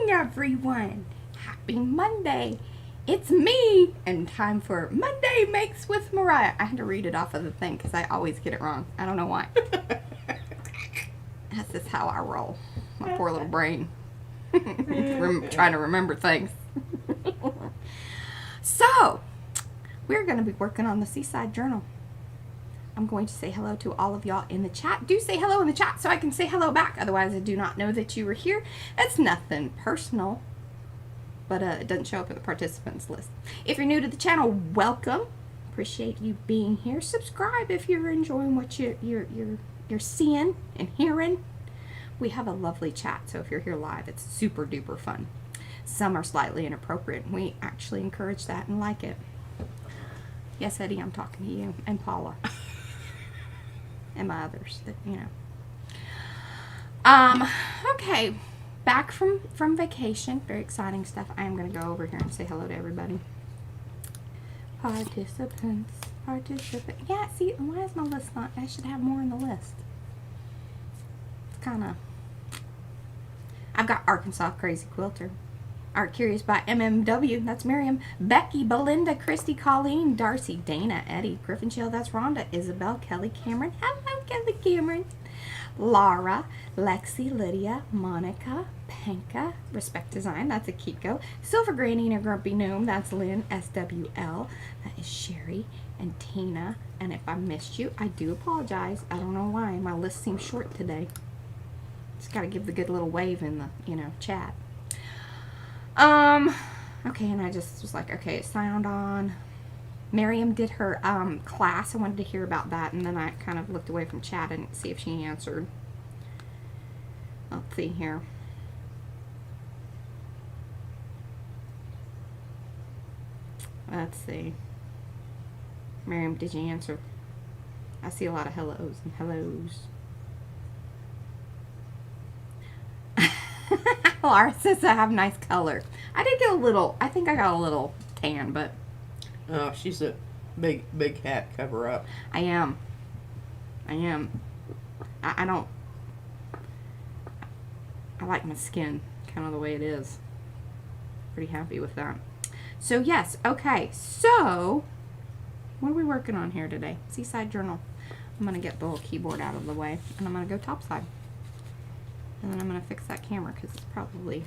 morning, everyone. Happy Monday. It's me, and time for Monday Makes with Mariah. I had to read it off of the thing because I always get it wrong. I don't know why. That's just how I roll. My poor little brain. Trying to remember things. So, we're going to be working on the Seaside Journal. I'm going to say hello to all of y'all in the chat. Do say hello in the chat so I can say hello back. Otherwise, I do not know that you were here. It's nothing personal, but it doesn't show up in the participants list. If you're new to the channel, welcome. Appreciate you being here. Subscribe if you're enjoying what you're seeing and hearing. We have a lovely chat, so if you're here live, it's super duper fun. Some are slightly inappropriate. We actually encourage that and like it. Yes, Eddie, I'm talking to you and Paula. And my others that, you know. Okay, back from vacation. Very exciting stuff. I am going to go over here and say hello to everybody. Participants. Yeah, see, why is my list not? I should have more in the list. It's kind of. I've got Arkansas Crazy Quilter. Art Curious by MMW, that's Miriam. Becky, Belinda, Christy, Colleen, Darcy, Dana, Eddie, Griffin Chill, that's Rhonda, Isabel, Kelly, Cameron, hello Kelly Cameron, Laura, Lexi, Lydia, Monica, Panka, Respect Design, that's Akiko, Silver Granny and a Grumpy Gnome, that's Lynn, SWL, that is Sherry, and Tina, and if I missed you, I do apologize. I don't know why, my list seems short today. Just gotta give the good little wave in the, you know, chat. Okay, and I just was like, okay, sound on. Miriam did her, class. I wanted to hear about that, and then I kind of looked away from chat and see if she answered. Let's see here. Let's see. Miriam, did you answer? I see a lot of hellos and hellos. Laura says I have nice color. I did get a little, I think I got a little tan, but. Oh, she's a big hat cover up. I am. I don't. I like my skin kind of the way it is. Pretty happy with that. So, yes. Okay. So, what are we working on here today? Seaside Journal. I'm going to get the little keyboard out of the way, and I'm going to go topside. And then I'm going to fix that camera because it's probably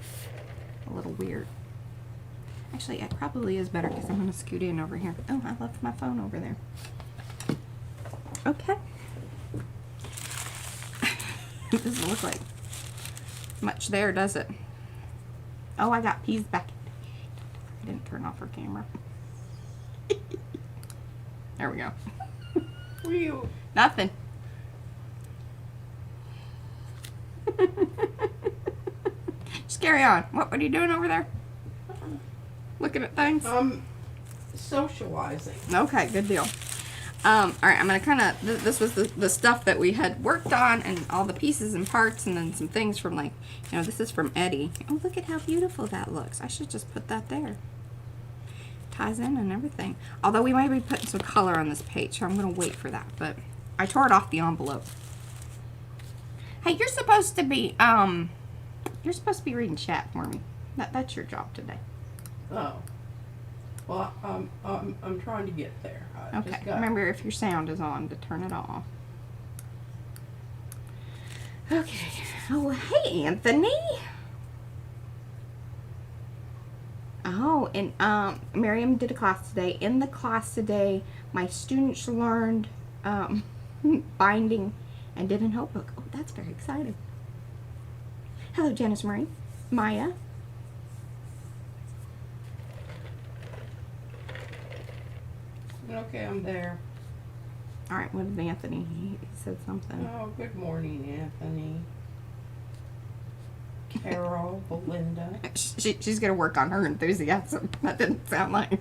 a little weird. Actually, it probably is better because I'm going to scoot in over here. Oh, I left my phone over there. Okay. It doesn't look like much there, does it? Oh, I got peas back. I didn't turn off her camera. There we go. What are you? Nothing. Just carry on. What are you doing over there? Looking at things? Socializing. Okay, good deal. Alright, I'm going to kind of, this was the stuff that we had worked on and all the pieces and parts and then some things from like, you know, this is from Eddie. Oh, look at how beautiful that looks. I should just put that there. Ties in and everything. Although we might be putting some color on this page, so I'm going to wait for that. But I tore it off the envelope. Hey, you're supposed to be reading chat for me. That's your job today. Oh. Well, I'm trying to get there. Okay. Remember, if your sound is on, to turn it off. Okay. Oh, hey, Anthony. Oh, and Miriam did a class today. In the class today, my students learned binding and did a notebook. Oh, that's very exciting. Hello, Janice Marie. Maya. Okay, I'm there. All right, what did Anthony? He said something. Oh, good morning, Anthony. Carol, Belinda. She's going to work on her enthusiasm. That didn't sound like.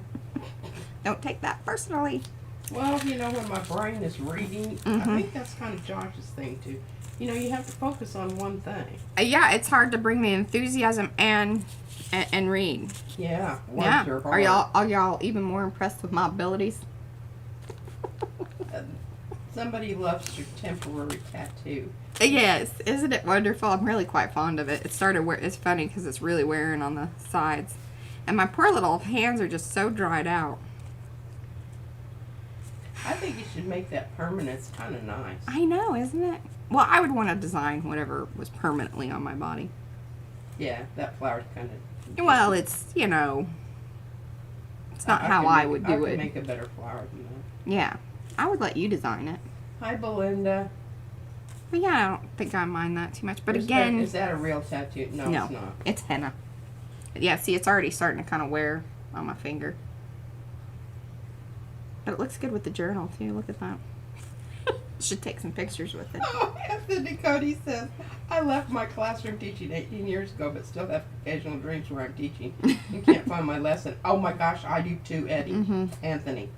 Don't take that personally. Well, you know, when my brain is reading, I think that's kind of Josh's thing, too. You know, you have to focus on one thing. Yeah, it's hard to bring the enthusiasm and read. Yeah. Yeah. Are y'all even more impressed with my abilities? Somebody loves your temporary tattoo. Yes, isn't it wonderful? I'm really quite fond of it. It started where it's funny because it's really wearing on the sides, and my poor little hands are just so dried out. I think you should make that permanent. It's kind of nice. I know, isn't it? Well, I would want to design whatever was permanently on my body. Yeah, that flower's kind of. Well, it's, you know, it's not how I would do I it. could make a better flower than that. Yeah, I would let you design it. Hi, Belinda. But yeah, I don't think I mind that too much. But Is again, is that a real tattoo? No, no, it's not. it's henna. Yeah, see, it's already starting to kind of wear on my finger. But it looks good with the journal too. Look at that. Should take some pictures with it. Oh, Anthony Cody says, I left my classroom teaching 18 years ago, but still have occasional dreams where I'm teaching and can't find my lesson. Oh my gosh, I do too, Eddie. Mm-hmm. Anthony.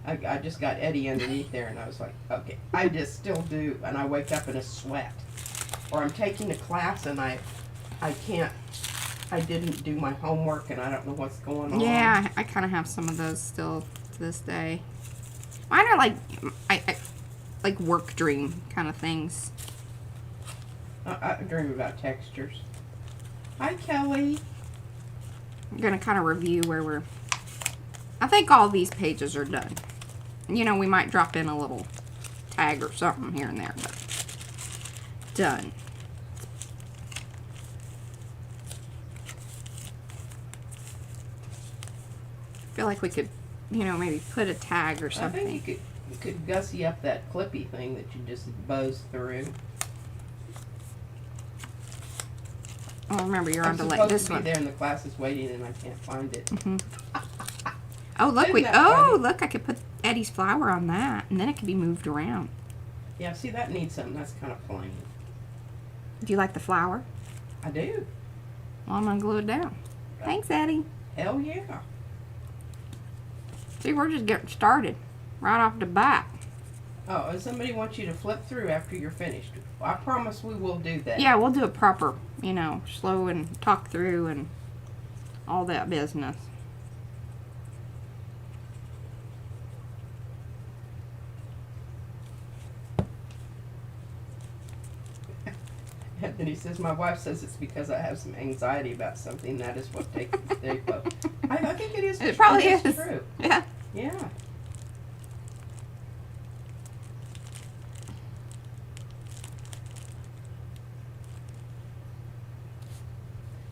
I just got Eddie underneath there, and I was like, okay, I just still do, and I wake up in a sweat. Or I'm taking a class, and I didn't do my homework, and I don't know what's going on. Yeah, I kind of have some of those still to this day. Mine are like, I like work dream kind of things. I dream about textures. Hi, Kelly. I'm going to kind of review where we're... I think all these pages are done. You know, we might drop in a little tag or something here and there, but done. I feel like we could, you know, maybe put a tag or something. I think you could gussy up that clippy thing that you just bows through. Oh, remember, you're I'm on delay. supposed This to be one. there and the class is waiting and I can't find it. Mm-hmm. Oh, look, Isn't that funny? look, I could put Eddie's flower on that, and then it could be moved around. Yeah, see, that needs something that's kind of plain. Do you like the flower? I do. Well, I'm going to glue it down. Thanks, Eddie. Hell yeah. See, we're just getting started. Right off the bat. Oh, and somebody wants you to flip through after you're finished. I promise we will do that. Yeah, we'll do it proper, you know, slow and talk through and all that business. And then he says, my wife says it's because I have some anxiety about something. That is what they quote. I think it is. It probably is. True. Yeah. Yeah.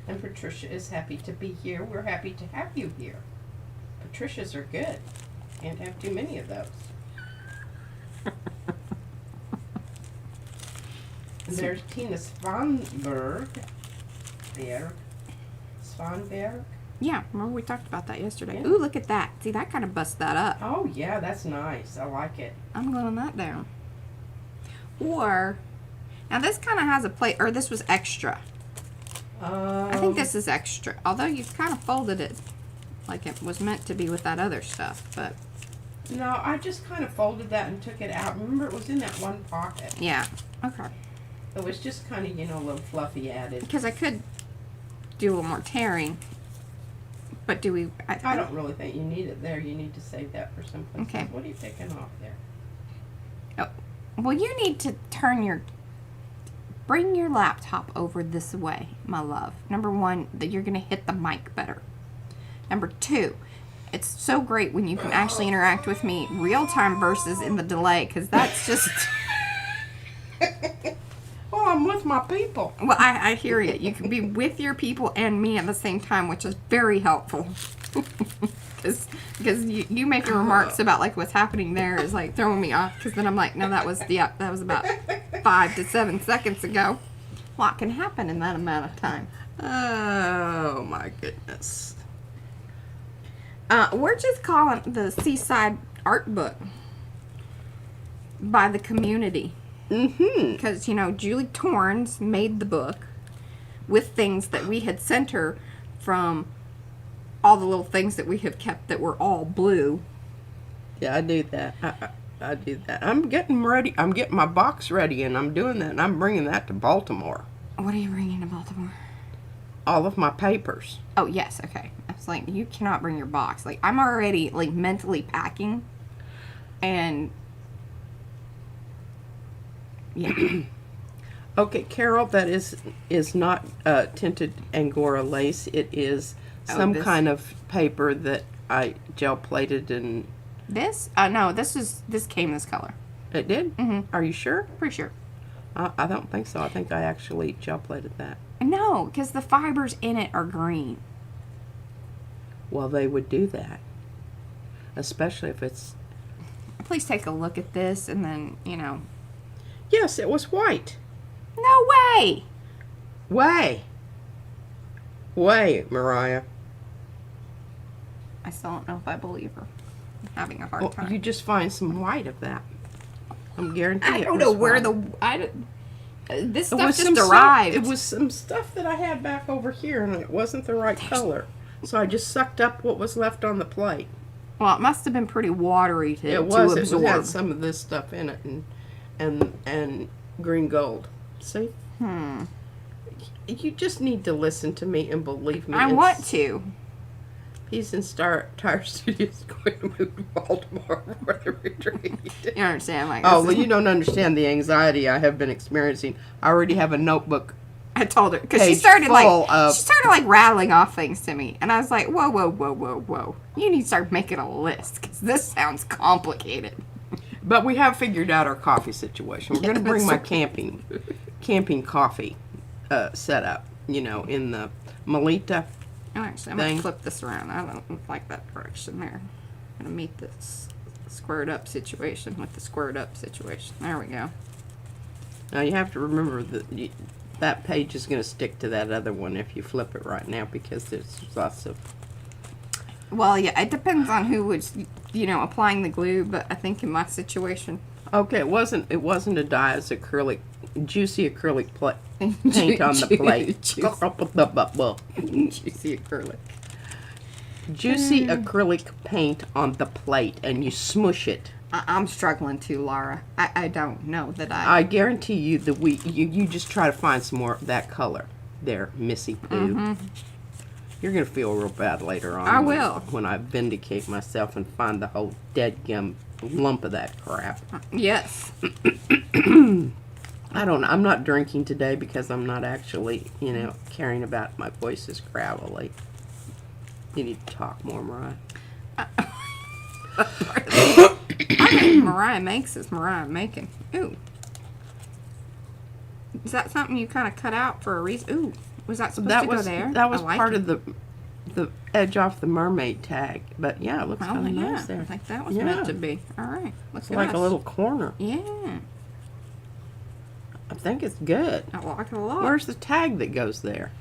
And Patricia is happy to be here. We're happy to have you here. Patricias are good. Can't have too many of those. And there's Tina Svanberg. Svanberg. Yeah, remember we talked about that yesterday. Yeah. Ooh, look at that. See, that kind of busts that up. Oh, yeah, that's nice. I like it. I'm gluing that down. Or, now this kind of has a plate, or this was extra. I think this is extra. Although you've kind of folded it like it was meant to be with that other stuff, but... No, I just kind of folded that and took it out. Remember, it was in that one pocket. Yeah, okay. It was just kind of, you know, a little fluffy added. Because I could do a little more tearing, but do we... I don't really think you need it there. You need to save that for someplace Okay. else. What are you picking off there? Oh, well, you need to turn your... Bring your laptop over this way, my love. Number one, that you're going to hit the mic better. Number two, it's so great when you can actually interact with me real time versus in the delay, because that's just... Well, I'm with my people. Well, I hear you. You can be with your people and me at the same time, which is very helpful. Because you making remarks about like what's happening there is like throwing me off. Because then I'm like, no, that was about 5 to 7 seconds ago. A lot can happen in that amount of time. Oh, my goodness. We're just calling the Seaside art book by the community. Mm-hmm. Because, you know, Julie Torrens made the book with things that we had sent her from all the little things that we have kept that were all blue. Yeah, I do that. I do that. I'm getting ready. I'm getting my box ready, and I'm doing that, and I'm bringing that to Baltimore. What are you bringing to Baltimore? All of my papers. Oh, yes, okay. I was like, you cannot bring your box. Like, I'm already, like, mentally packing. And, yeah. Okay, Carol, that is not tinted Angora lace. It is some kind of paper that I gel plated and. This? No, this came this color. It did? Mm-hmm. Are you sure? Pretty sure. I don't think so. I think I actually gel plated that. No, because the fibers in it are green. Well, they would do that, especially if it's. Please take a look at this and then, you know. Yes, it was white. No way! Way, Mariah. I still don't know if I believe her. I'm having a hard time. You just find some white of that. I'm guaranteeing. I don't know where this stuff just arrived. It was some stuff that I had back over here, and it wasn't the right color. So I just sucked up what was left on the plate. Well, it must have been pretty watery to absorb. It had some of this stuff in it, and green gold. See? You just need to listen to me and believe me. I want to. He's in Tire Studios going to move to Baltimore for the retreat. You understand? Like, well, you don't understand the anxiety I have been experiencing. I already have a notebook. I told her because she started rattling off things to me, and I was like, whoa. You need to start making a list because this sounds complicated. But we have figured out our coffee situation. We're going to bring my camping coffee setup, you know, in the Melita. Oh, actually, I'm going to flip this around. I don't like that direction there. I'm going to meet this squared up situation with the squared up situation. There we go. Now, you have to remember that that page is going to stick to that other one if you flip it right now because there's lots of... Well, yeah, it depends on who was, you know, applying the glue, but I think in my situation... Okay, it wasn't a dye, it's acrylic, juicy acrylic paint on the plate. Juicy acrylic. Juicy acrylic paint on the plate, and you smush it. I'm struggling too, Laura. I don't know that I guarantee you you just try to find some more of that color. There, Missy Pooh. Mm-hmm. You're going to feel real bad later on. I will. When I vindicate myself and find the whole dead gum lump of that crap. Yes. I don't know. I'm not drinking today because I'm not actually, you know, caring about my voice is gravelly. You need to talk more, Mariah. Mariah makes is Mariah making. Ooh. Is that something you kind of cut out for a reason? Ooh. Was that supposed to go there? That was part of the edge off the mermaid tag. But yeah, it looks kind of nice there. I think that was meant to be. All right. It's like a little corner. Yeah. I think it's good. I like it a lot. Where's the tag that goes there?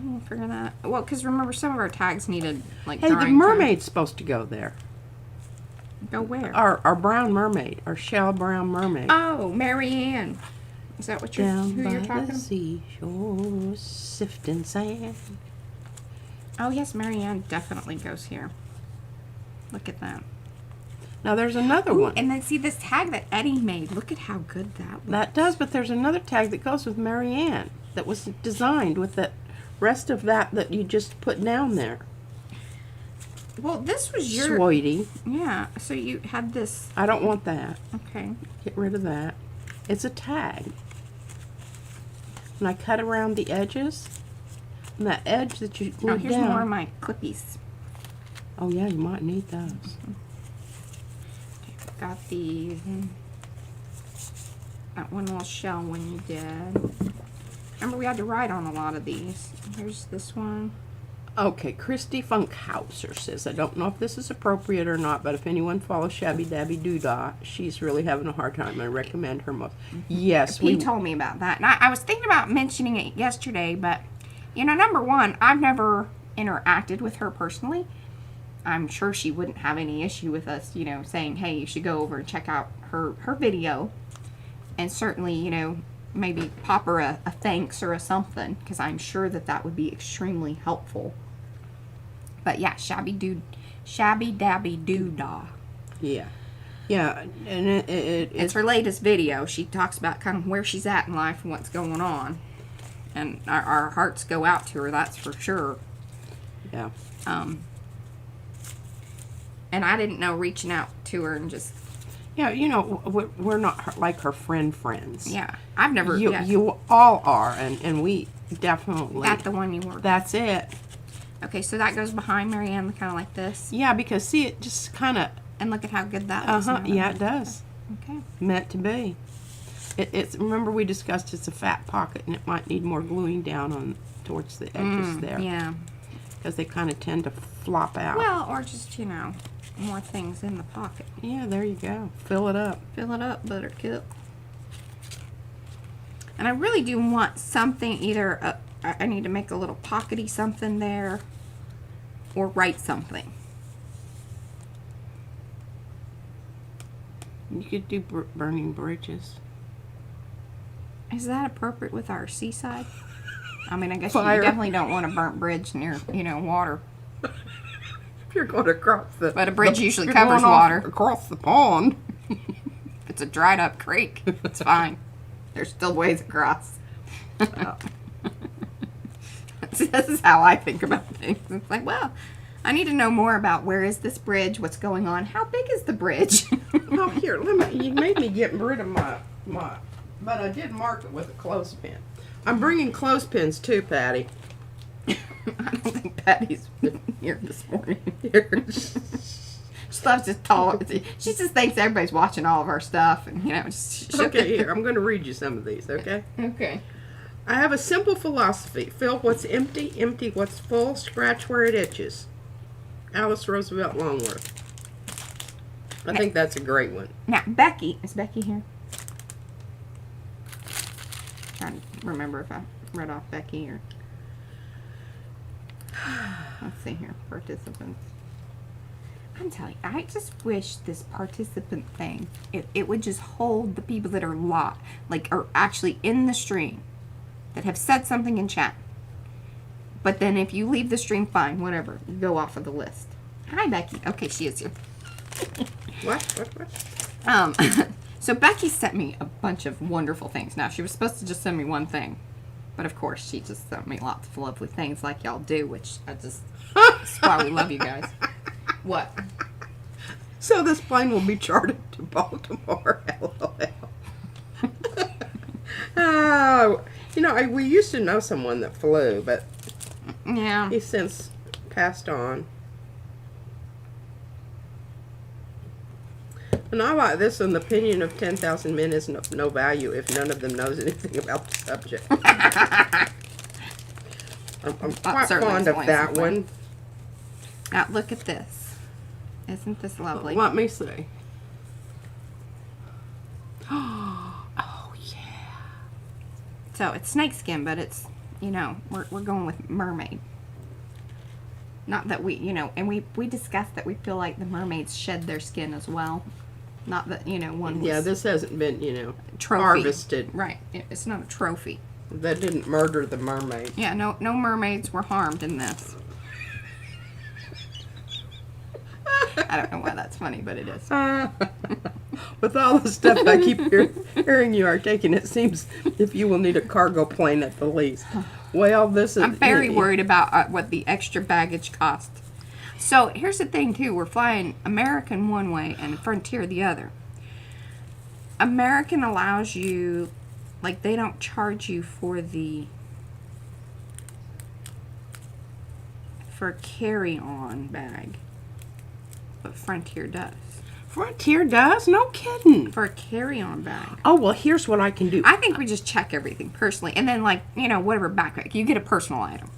We'll figure that. Well, because remember, some of our tags needed like. Hey, the mermaid's supposed to go there. Go where? Our brown mermaid, our shell brown mermaid. Oh, Marianne. Is that what you're talking about? Down by the seashore, sifting sand. Oh yes, Marianne definitely goes here. Look at that. Now there's another one. And then see this tag that Eddie made. Look at how good that looks. That does, but there's another tag that goes with Marianne that was designed with the rest of that you just put down there. Well, this was your... Sweetie. Yeah, so you had this... I don't want that. Okay. Get rid of that. It's a tag. And I cut around the edges. And that edge that you glued here's down. more of my clippies. Oh, yeah, you might need those. Got these. That one little shell one you did. Remember, we had to write on a lot of these. Here's this one. Okay, Christy Funkhauser says, I don't know if this is appropriate or not, but if anyone follows Shabby Dabby Doodah, she's really having a hard time. I recommend her most. Yes. He told me about that. And I was thinking about mentioning it yesterday, but, you know, number one, I've never interacted with her personally. I'm sure she wouldn't have any issue with us, you know, saying, hey, you should go over and check out her video. And certainly, you know, maybe pop her a thanks or a something, because I'm sure that would be extremely helpful. But yeah, Shabby Dabby Doodah. Yeah. Yeah, and it's her latest video. She talks about kind of where she's at in life and what's going on. And our hearts go out to her, that's for sure. Yeah. And I didn't know reaching out to her and just... Yeah, you know, we're not like her friends. Yeah, I've never. You all are, and we definitely. Got the one you wore. That's it. Okay, so that goes behind Marianne, kind of like this. Yeah, because see, it just kind of. And look at how good that looks. Yeah, it does. Okay. Meant to be. It's remember we discussed it's a fat pocket and it might need more gluing down on towards the edges there. Yeah. Because they kind of tend to flop out. Well, or just, you know, more things in the pocket. Yeah, there you go. Fill it up. Fill it up, Buttercup. And I really do want something, either I need to make a little pockety something there or write something. You could do burning bridges. Is that appropriate with our seaside? I mean, I guess Fire. you definitely don't want a burnt bridge near, you know, water. If you're going across the... But a bridge usually you're covers going off water. Across the pond. If it's a dried up creek, it's fine. There's still ways across. This is how I think about things. It's like, well, I need to know more about where is this bridge, what's going on, how big is the bridge? Oh, here, you made me get rid of my, but I did mark it with a clothespin. I'm bringing clothespins too, Patty. I don't think Patty's been here this morning. She loves just tall. She just thinks everybody's watching all of our stuff, and you know. Okay, here, I'm going to read you some of these, okay? Okay. I have a simple philosophy. Fill what's empty, empty what's full, scratch where it itches. Alice Roosevelt Longworth. I think that's a great one. Now, Becky. Is Becky here? Trying to remember if I read off Becky or... Let's see here. Participants. I'm telling you, I just wish this participant thing, it would just hold the people that are are actually in the stream, that have said something in chat. But then if you leave the stream, fine, whatever. You go off of the list. Hi, Becky. Okay, she is here. What? So Becky sent me a bunch of wonderful things. Now, she was supposed to just send me one thing. But of course, she just sent me lots of lovely things like y'all do, which that's why we love you guys. What? So this plane will be chartered to Baltimore, LOL. You know, we used to know someone that flew, but yeah, he's since passed on. And I like this one. The opinion of 10,000 men is no value if none of them knows anything about the subject. I'm quite fond of that one. Now look at this. Isn't this lovely? Let me see. Oh, yeah. So it's snakeskin, but it's, you know, we're going with mermaid. Not that we, you know, and we discussed that we feel like the mermaids shed their skin as well. Not that, you know, one was... Yeah, this hasn't been, you know, trophy. harvested. Right. It's not a trophy. That didn't murder the mermaid. Yeah, no mermaids were harmed in this. I don't know why that's funny, but it is. With all the stuff I keep hearing you are taking, it seems if you will need a cargo plane at the least. Well, this is... I'm very worried about what the extra baggage cost. So, here's the thing, too. We're flying American one way and Frontier the other. American allows you... Like, they don't charge you for a carry-on bag. But Frontier does. Frontier does? No kidding. For a carry-on bag. Oh, well, here's what I can do. I think we just check everything personally. And then, like, you know, whatever backpack. You get a personal item.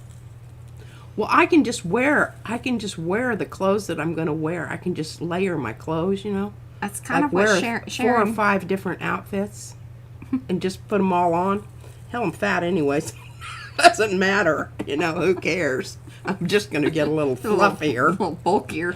Well, I can just wear the clothes that I'm going to wear. I can just layer my clothes, you know. That's kind of wear what Sharon... 4 or 5 different outfits and just put them all on. Hell, I'm fat anyways. Doesn't matter. You know, who cares? I'm just going to get a little fluffier. A little bulkier.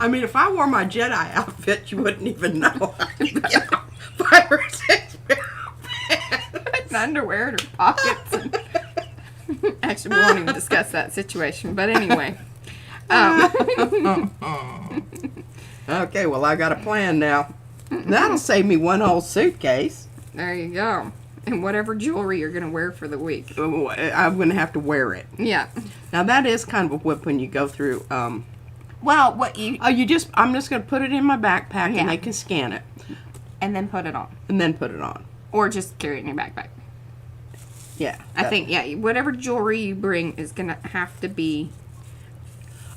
I mean, if I wore my Jedi outfit, you wouldn't even know. 5 or 6 pair of pants. Underwear in her pockets. And actually, we won't even discuss that situation. But anyway. Okay, well, I got a plan now. That'll save me one whole suitcase. There you go. And whatever jewelry you're going to wear for the week. I'm going to have to wear it. Yeah. Now, that is kind of a whip when you go through Well, what you... Oh, I'm just going to put it in my backpack and they can scan it. And then put it on. And then put it on. Or just carry it in your backpack. Yeah. I think, whatever jewelry you bring is going to have to be...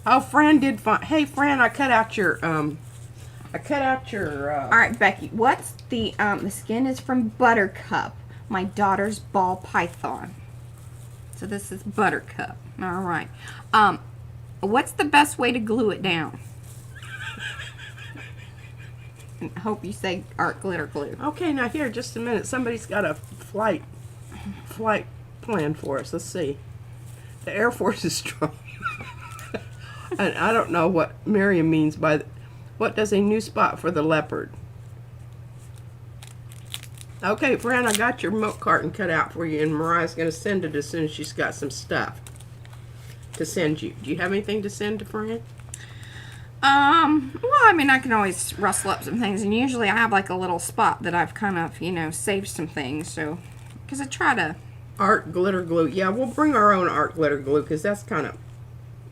Oh, Fran did find... Hey, Fran, I cut out your... All right, Becky, what's the skin is from Buttercup, my daughter's ball python. So this is Buttercup. All right. What's the best way to glue it down? And I hope you say art glitter glue. Okay, now here, just a minute. Somebody's got a flight plan for us. Let's see. The Air Force is strong. And I don't know what Mariah means by... What does a new spot for the leopard? Okay, Fran, I got your milk carton cut out for you, and Mariah's going to send it as soon as she's got some stuff to send you. Do you have anything to send to Fran? Well, I mean, I can always rustle up some things, and usually I have like a little spot that I've kind of, saved some things, so, because I try to... Art glitter glue. Yeah, we'll bring our own art glitter glue, because that's kind of...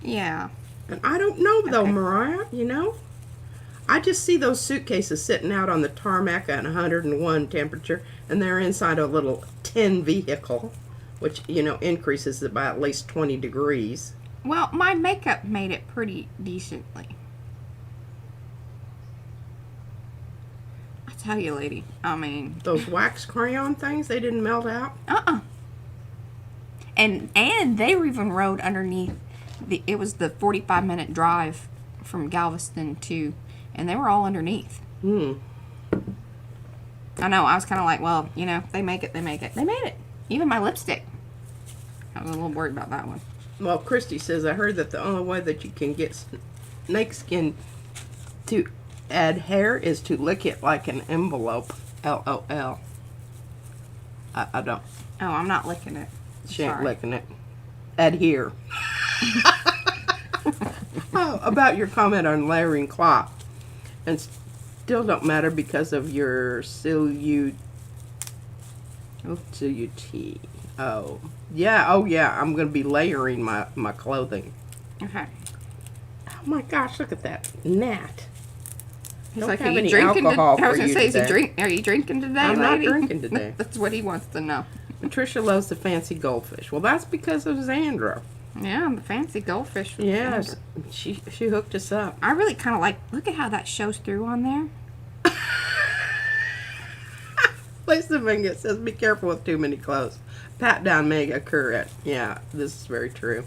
Yeah. And I don't know, though, Mariah, I just see those suitcases sitting out on the tarmac at 101 temperature, and they're inside a little tin vehicle, which, increases it by at least 20 degrees. Well, my makeup made it pretty decently. I tell you, lady, I mean... Those wax crayon things, they didn't melt out? And they even rode underneath. It was the 45-minute drive from Galveston to... And they were all underneath. I know. I was kind of like, well, they make it, they make it. They made it. Even my lipstick. I was a little worried about that one. Well, Christy says, I heard that the only way that you can get snake skin to add hair is to lick it like an envelope. LOL. I don't. Oh, I'm not licking it. She ain't licking it. Adhere. Oh, about your comment on layering cloth. And still don't matter because of your silhouette. Oh, yeah. I'm going to be layering my clothing. Okay. Oh, my gosh. Look at that. Gnat. He's Don't like, have are you any drinking alcohol today? I was for going to you say, today. are you drinking today, I'm lady? not drinking today. That's what he wants to know. Patricia loves the fancy goldfish. Well, that's because of Xandra. Yeah, the fancy goldfish. Yes. She hooked us up. I really kind of like, look at how that shows through on there. Lisa Mingus says, be careful with too many clothes. Pat down may occur yeah, this is very true.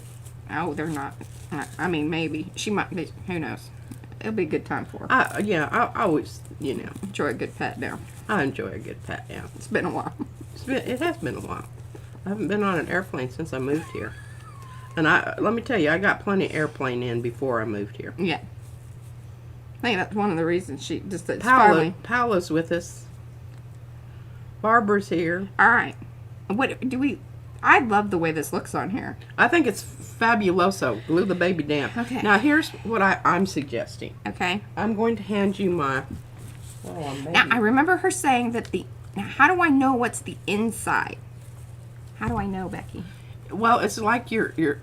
Oh, they're not. I mean, maybe. She might be. Who knows? It'll be a good time for her. I always, Enjoy a good pat down. I enjoy a good pat down. It's been a while. It has been a while. I haven't been on an airplane since I moved here. And let me tell you, I got plenty of airplane in before I moved here. Yeah. I think that's one of the reasons she just said finally. Paola's with us. Barbara's here. All right. What do we? I love the way this looks on here. I think it's fabuloso. Glue the baby down. Okay. Now here's what I'm suggesting. Okay. I'm going to hand you my. Now I remember her saying that Now how do I know what's the inside? How do I know, Becky? Well, it's like the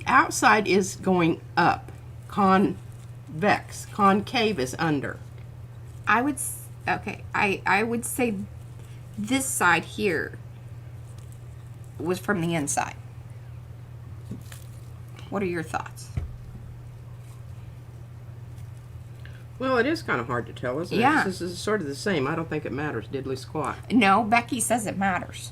outside is going up. Convex. Concave is under. I would say this side here was from the inside. What are your thoughts? Well, it is kind of hard to tell, isn't it? Yeah. This is sort of the same. I don't think it matters diddly squat. No, Becky says it matters.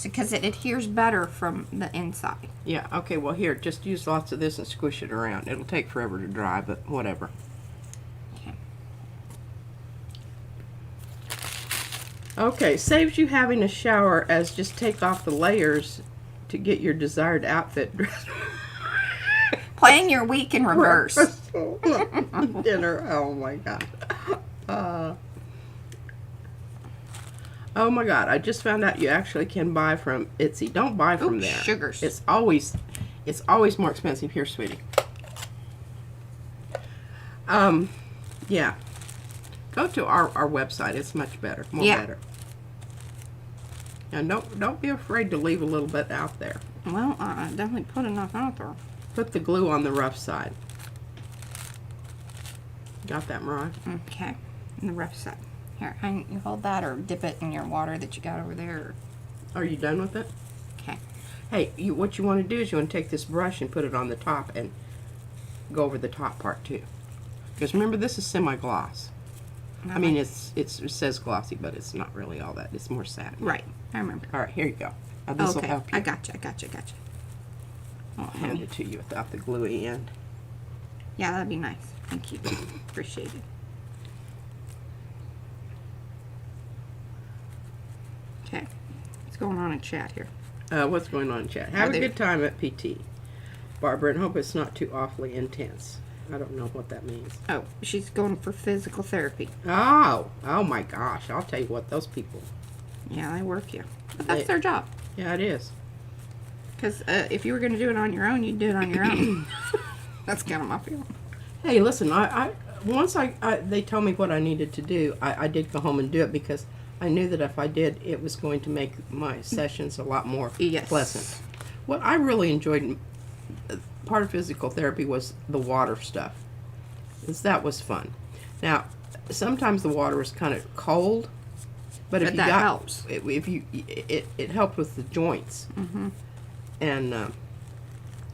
Because it adheres better from the inside. Yeah, okay, well here, just use lots of this and squish it around. It'll take forever to dry, but whatever. Okay. Okay, saves you having a shower as just take off the layers to get your desired outfit dressed. Playing your week in reverse. Dinner, oh my God. Oh my God, I just found out you actually can buy from Etsy. Don't buy from there. Sugars. It's always more expensive. Here, sweetie. Yeah. Go to our website. It's much better. More better. And don't be afraid to leave a little bit out there. Well, I definitely put enough out there. Put the glue on the rough side. Got that, Mariah? Okay, and the rough side. Here, you hold that or dip it in your water that you got over there. Are you done with it? Okay. Hey, what you want to do is you want to take this brush and put it on the top and go over the top part too. Because remember, this is semi-gloss. I mean, it says glossy, but it's not really all that. It's more satin. Right, I remember. All right, here you go. This will Okay, help you. I gotcha. I'll hand it to you without the gluey end. Yeah, that'd be nice. Thank you. Appreciate it. Okay, what's going on in chat here? What's going on in chat? Have a good time at PT, Barbara, and hope it's not too awfully intense. I don't know what that means. Oh, she's going for physical therapy. Oh my gosh. I'll tell you what, those people. Yeah, they work you. But that's their job. Yeah, it is. Because if you were going to do it on your own, you'd do it on your own. That's kind of my feeling. Hey, listen, once they told me what I needed to do, I did go home and do it because I knew that if I did, it was going to make my sessions a lot more pleasant. What I really enjoyed, part of physical therapy, was the water stuff. That was fun. Now, sometimes the water was kind of cold, but if you that got, helps. It helped with the joints. Mm-hmm. And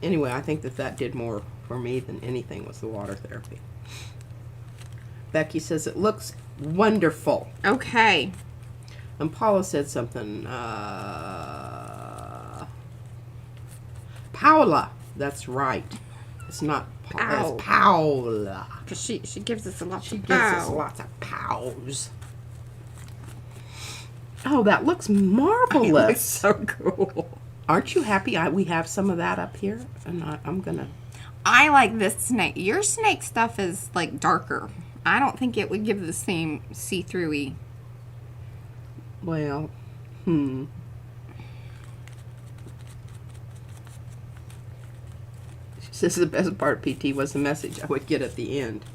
anyway, I think that did more for me than anything was the water therapy. Becky says it looks wonderful. Okay. And Paula said something. Paula. That's right. It's not Paula. It's Paula. Because she gives us a lot She of gives us lots of pows. Oh, that looks marvelous. It looks so cool. Aren't you happy we have some of that up here? And I'm going to... I like this snake. Your snake stuff is, like, darker. I don't think it would give the same see-through-y. Well, She says the best part of PT was the message I would get at the end.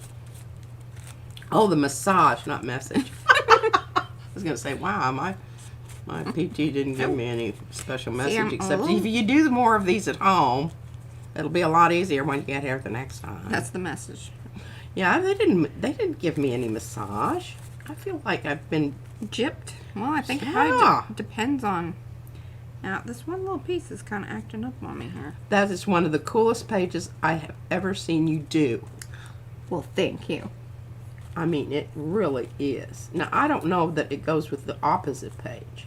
Oh, the massage, not message. I was going to say, wow, my PT didn't give me any special message, except if you do more of these at home, it'll be a lot easier when you get here the next time. That's the message. Yeah, they didn't give me any massage. I feel like I've been gypped. Well, I think it probably depends on... Now, this one little piece is kind of acting up on me here. That is one of the coolest pages I have ever seen you do. Well, thank you. I mean, it really is. Now, I don't know that it goes with the opposite page.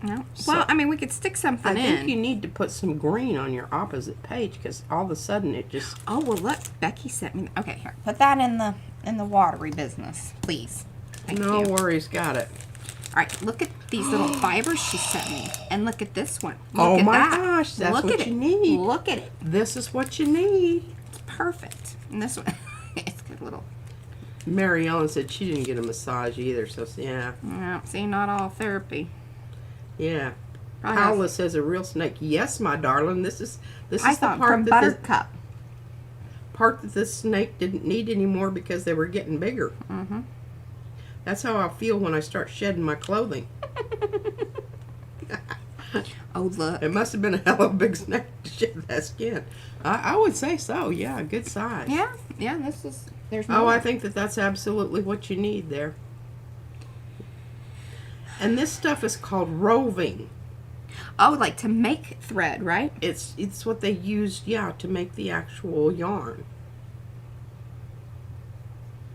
No. Well, I mean, we could stick something in. I think you need to put some green on your opposite page because all of a sudden it just... Oh, well, look. Becky sent me... Okay, here. Put that in the watery business, please. Thank you. No worries. Got it. All right, look at these little fibers she sent me. And look at this one. Look oh at my that. gosh, that's look what at you it. need. Look at it. This is what you need. It's perfect. And this one, it's got a little... Mary Ellen said she didn't get a massage either, so yeah. Yeah, see, not all therapy. Yeah. Probably Paula says a real snake. Yes, my darling. This is the thought part from that Buttercup. part that this snake didn't need anymore because they were getting bigger. Mm-hmm. That's how I feel when I start shedding my clothing. Oh, look. It must have been a hell of a big snake to shed that skin. I would say so. Yeah, good size. Yeah, this is... There's Oh, more. I think that's absolutely what you need there. And this stuff is called roving. Oh, like to make thread, right? It's what they used, yeah, to make the actual yarn.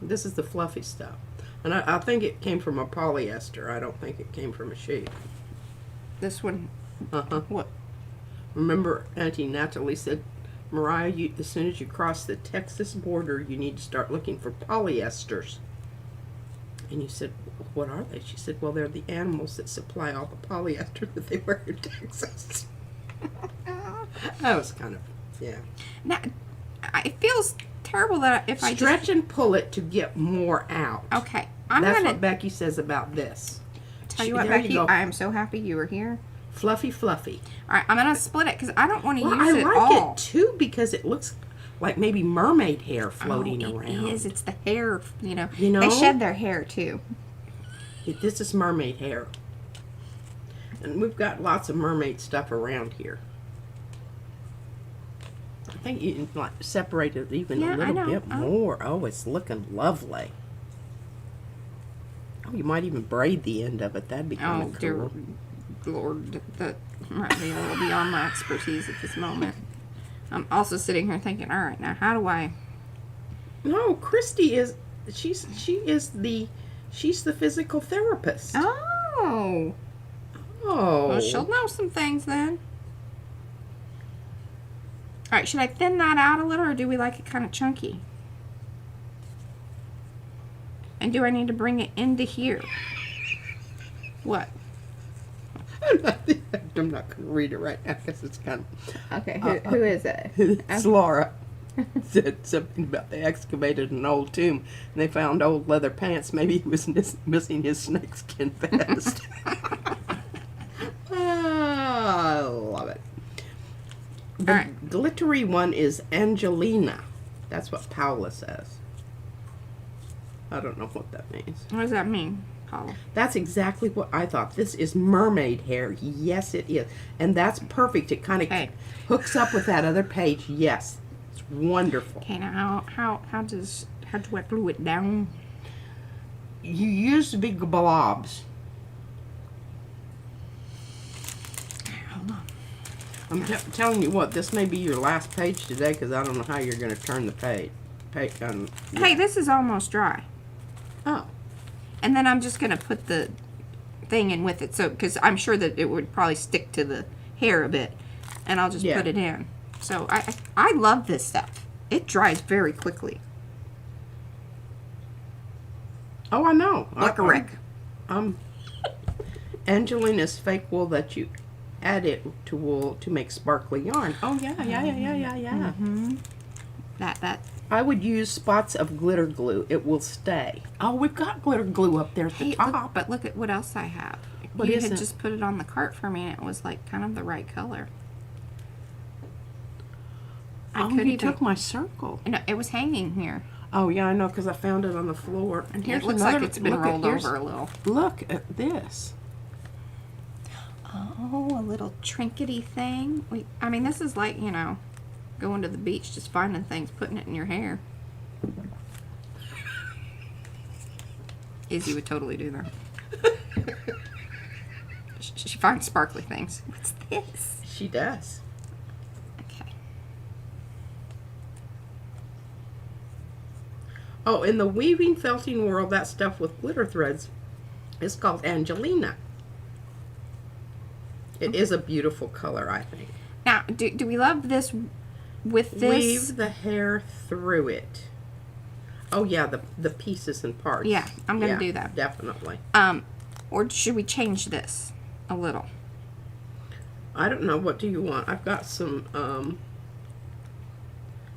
This is the fluffy stuff. And I think it came from a polyester. I don't think it came from a sheep. This one. Uh-huh. What? Remember, Auntie Natalie said, Mariah, as soon as you cross the Texas border, you need to start looking for polyesters. And you said, what are they? She said, well, they're the animals that supply all the polyester that they wear in Texas. That was kind of, yeah. Now, it feels terrible that if I Stretch and pull it to get more out. Okay. That's what Becky says about this. Tell you what, Becky, I am so happy you were here. Fluffy, fluffy. All right, I'm going to split it because I don't want to use it all. all. I like it too because it looks like maybe mermaid hair floating around. It is. It's the hair, you know. You know? They shed their hair too. This is mermaid hair. And we've got lots of mermaid stuff around here. think you can like separate it even Yeah, a I little know. bit more. Oh, it's looking lovely. Oh, you might even braid the end of it. That'd be kind Oh, of dear cool. Lord, that might be a little beyond my expertise at this moment. I'm also sitting here thinking, all right, now how do I... No, Christy is, she's the physical therapist. Oh! Oh. Well, she'll know some things then. All right, should I thin that out a little, or do we like it kind of chunky? And do I need to bring it into here? What? I'm not going to read it right now because it's kind of... Okay, who is it? It's Laura. Said something about they excavated an old tomb and they found old leather pants. Maybe he was missing his snakeskin vest. I love it. The All right. glittery one is Angelina. That's what Paula says. I don't know what that means. What does that mean, Paula? That's exactly what I thought. This is mermaid hair. Yes, it is. And that's perfect. It kind of Okay. hooks up with that other page. Yes. It's wonderful. Okay, now how do I glue it down? You use big blobs. Hold on. I'm telling you what, this may be your last page today because I don't know how you're going to turn the page. Hey, this is almost dry. Oh. And then I'm just going to put the thing in with it, so because I'm sure that it would probably stick to the hair a bit, and I'll just put it in. So I love this stuff. It dries very quickly. Oh, I know. Like a Rick. Angelina's fake wool that you add it to wool to make sparkly yarn. Oh, yeah. Mm-hmm. That. I would use spots of glitter glue. It will stay. Oh, we've got glitter glue up there at the top. But look at what else I have. What You is had it? just put it on the cart for me, and it was like kind of the right color. Oh, you took my circle. No, it was hanging here. Oh, yeah, I know, because I found it on the floor. And it looks like it's been rolled over a little. Look at this. Oh, a little trinkety thing. I mean, this is like, going to the beach, just finding things, putting it in your hair. Izzy would totally do that. She finds sparkly things. What's this? She does. Okay. Oh, in the weaving felting world, that stuff with glitter threads is called Angelina. It is a beautiful color, I think. Now, do we love this with this? Weave the hair through it. Oh, yeah, the pieces and parts. Yeah, I'm going to do that. Definitely. Or should we change this a little? I don't know. What do you want? I've got some,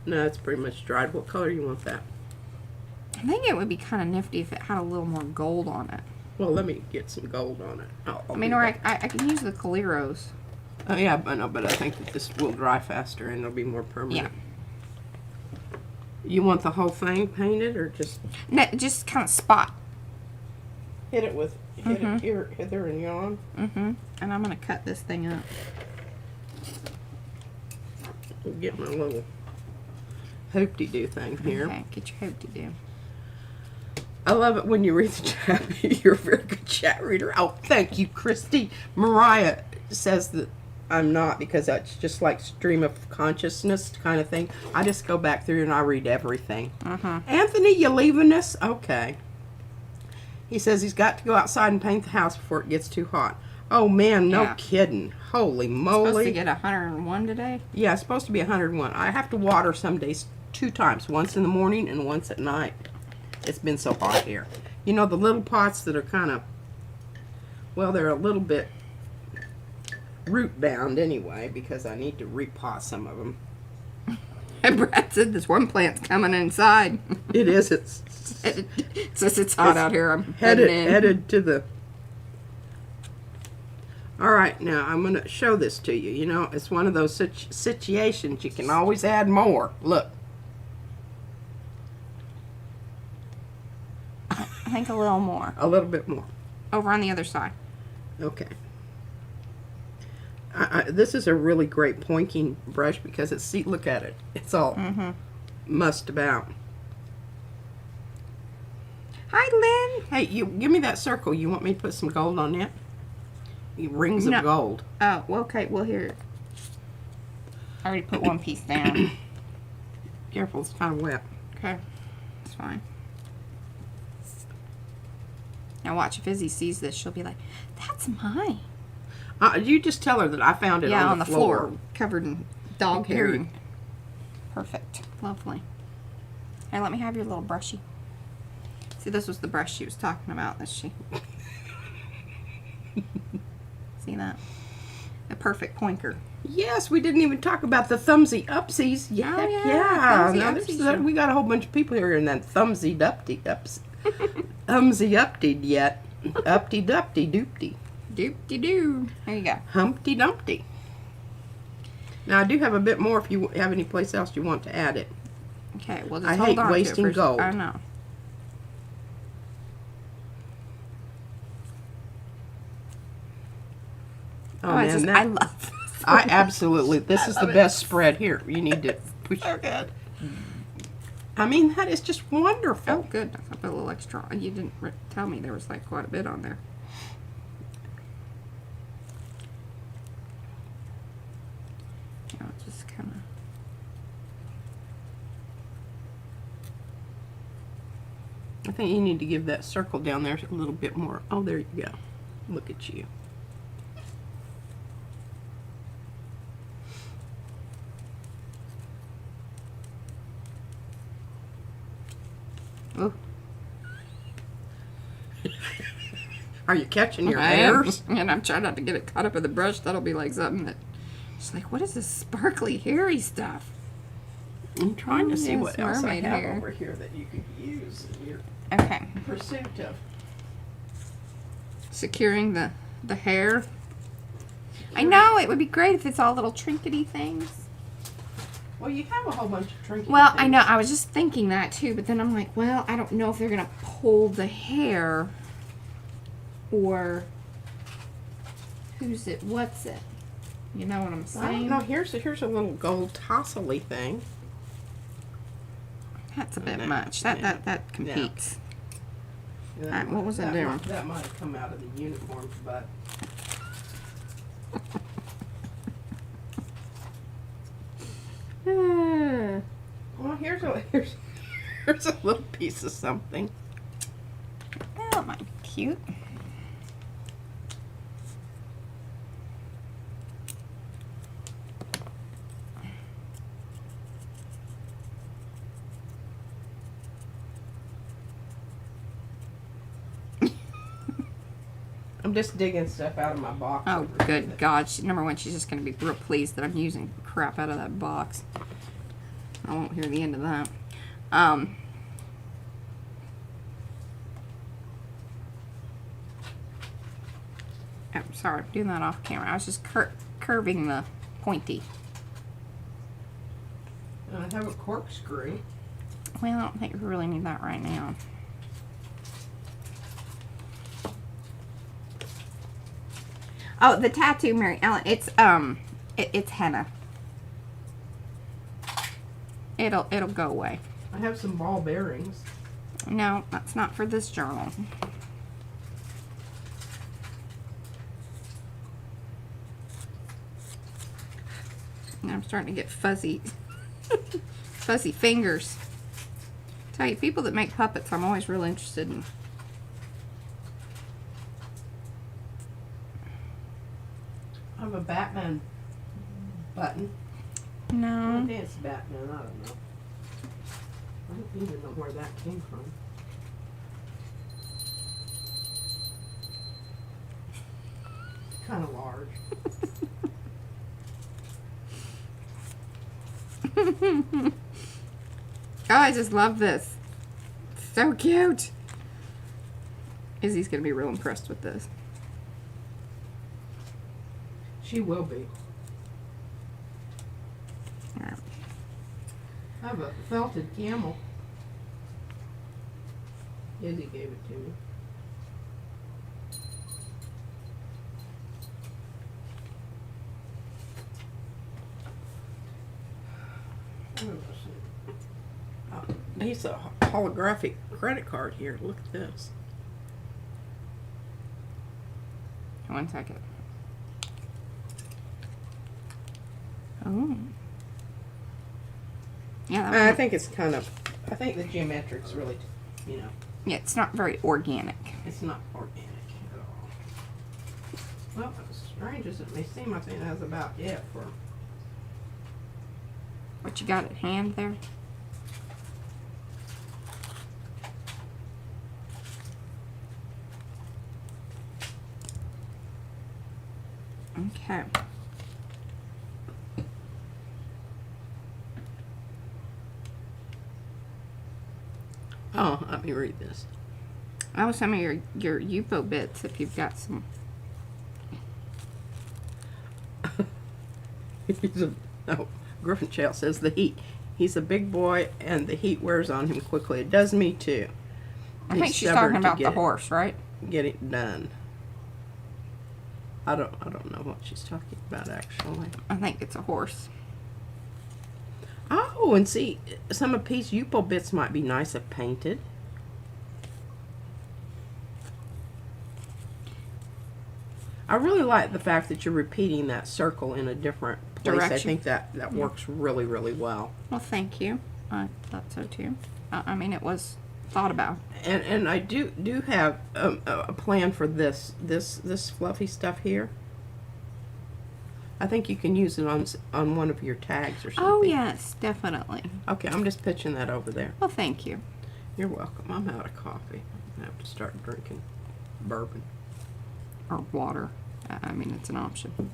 no, it's pretty much dried. What color do you want that? I think it would be kind of nifty if it had a little more gold on it. Well, let me get some gold on it. I mean, or I can use the Caleros. Oh, yeah, but I think that this will dry faster and it'll be more permanent. Yeah. You want the whole thing painted or just... No, just kind of spot. Hit it with... Hit it here, hither and yon. Mm-hmm. And I'm going to cut this thing up. Get my little hoop-de-doo thing here. Okay, get your hoop-de-doo. I love it when you read the chat. You're a very good chat reader. Oh, thank you, Christy. Mariah says that I'm not because that's just like stream of consciousness kind of thing. I just go back through and I read everything. Anthony, you leaving us? Okay. He says he's got to go outside and paint the house before it gets too hot. Oh, man, no kidding. Holy moly. Supposed to get 101 today? Yeah, it's supposed to be 101. I have to water some days 2 times, once in the morning and once at night. It's been so hot here. You know, the little pots that are kind of, well, they're a little bit root bound anyway because I need to repot some of them. And Brad said this one plant's coming inside. It is. Since it's hot out here, I'm headed to the... All right, now I'm going to show this to you. You know, it's one of those situations you can always add more. Look. I think a little more. A little bit more. Over on the other side. Okay. This is a really great pointing brush because it's, see, look at it. It's all mussed about. Hi, Lynn. Hey, you give me that circle. You want me to put some gold on that? Rings of gold. Oh, well, okay. Well, here. I already put one piece down. Careful, it's kind of wet. Okay. It's fine. Now watch, if Izzy sees this, she'll be like, that's mine. You just tell her that I found it on the floor. Covered in dog hair. Perfect. Lovely. Hey, let me have your little brushy. See, this was the brush she was talking about. That she... See that? A perfect pointer. Yes, we didn't even talk about the thumbsy upsies. Yeah, Oh, yeah. yeah. Thumbsy Now, upsies. we got a whole bunch of people here in that thumbsy dupty ups. Thumbsy uptied yet. Upty dupty doopty. Doop-de doo. There you go. Humpty Dumpty. Now I do have a bit more if you have any place else you want to add it. Okay, well just I hold hate on wasting to it gold. I know. Oh, I man, just, that, I love this. I absolutely, this is the best spread here. You need to push. So good. I mean, that is just wonderful. Oh, good. I put a little extra. You didn't tell me there was like quite a bit on there. Now just kind of. I think you need to give that circle down there a little bit more. Oh, there you go. Look at you. Oh. Are you catching your I am. hairs? And I'm trying not to get it caught up in the brush. That'll be like something that. She's like, what is this sparkly, hairy stuff? I'm trying to see yes, what else I mermaid have hair. over here that you could use in your Okay. pursuit of. Securing the hair. I know, it would be great if it's all little trinkety things. Well, you have a whole bunch of trinkets. Well, I know, I was just thinking that too, but then I'm like, well, I don't know if they're going to pull the hair or who's it, what's it? You know what I'm I saying? don't know. Here's a little gold tassel-y thing. That's a bit that- much. yeah. That competes. That what was I doing? That might have come out of the uniform, but well, here's a little piece of something. That might be cute. I'm just digging stuff out of my box. Oh, over here good that- God. Number one, she's just going to be real pleased that I'm using crap out of that box. I won't hear the end of that. Oh, sorry. I'm doing that off camera. I was just curving the pointy. And I have a corkscrew. Well, I don't think we really need that right now. Oh, the tattoo, Mary Ellen. It's it's henna. It'll go away. I have some ball bearings. No, that's not for this journal. And I'm starting to get fuzzy, fuzzy fingers. Tell you, people that make puppets, I'm always real interested in. I have a Batman button. No. I think it's Batman. I don't know. I don't even know where that came from. Kind of large. Oh, I just love this. It's so cute. Izzy's gonna be real impressed with this. She will be. All right. I have a felted camel. Izzy gave it to me. He's a holographic credit card here. Look at this. 1 second. Oh. Yeah, I think it's kind of, I think the geometric's really, you know. Yeah, it's not very organic. It's not organic at all. Well, as strange as it may seem, I think that's about it for. What you got at hand there? Okay. Oh, let me read this. Oh, some of your UFO bits if you've got some. Griffin Shell says the heat. He's a big boy and the heat wears on him quickly. It does me too. I think she's talking about the horse, right? Get it done. I don't know what she's talking about actually. I think it's a horse. Oh, and see, some of Pete's UPO bits might be nice if painted. I really like the fact that you're repeating that circle in a different place. Direction. I think that works really, really well. Well, thank you. I thought so too. I mean, it was thought about. And I do have a plan for this fluffy stuff here. I think you can use it on one of your tags or something. Oh yes, definitely. Okay, I'm just pitching that over there. Well, thank you. You're welcome. I'm out of coffee. I have to start drinking bourbon. Or water. I mean, it's an option.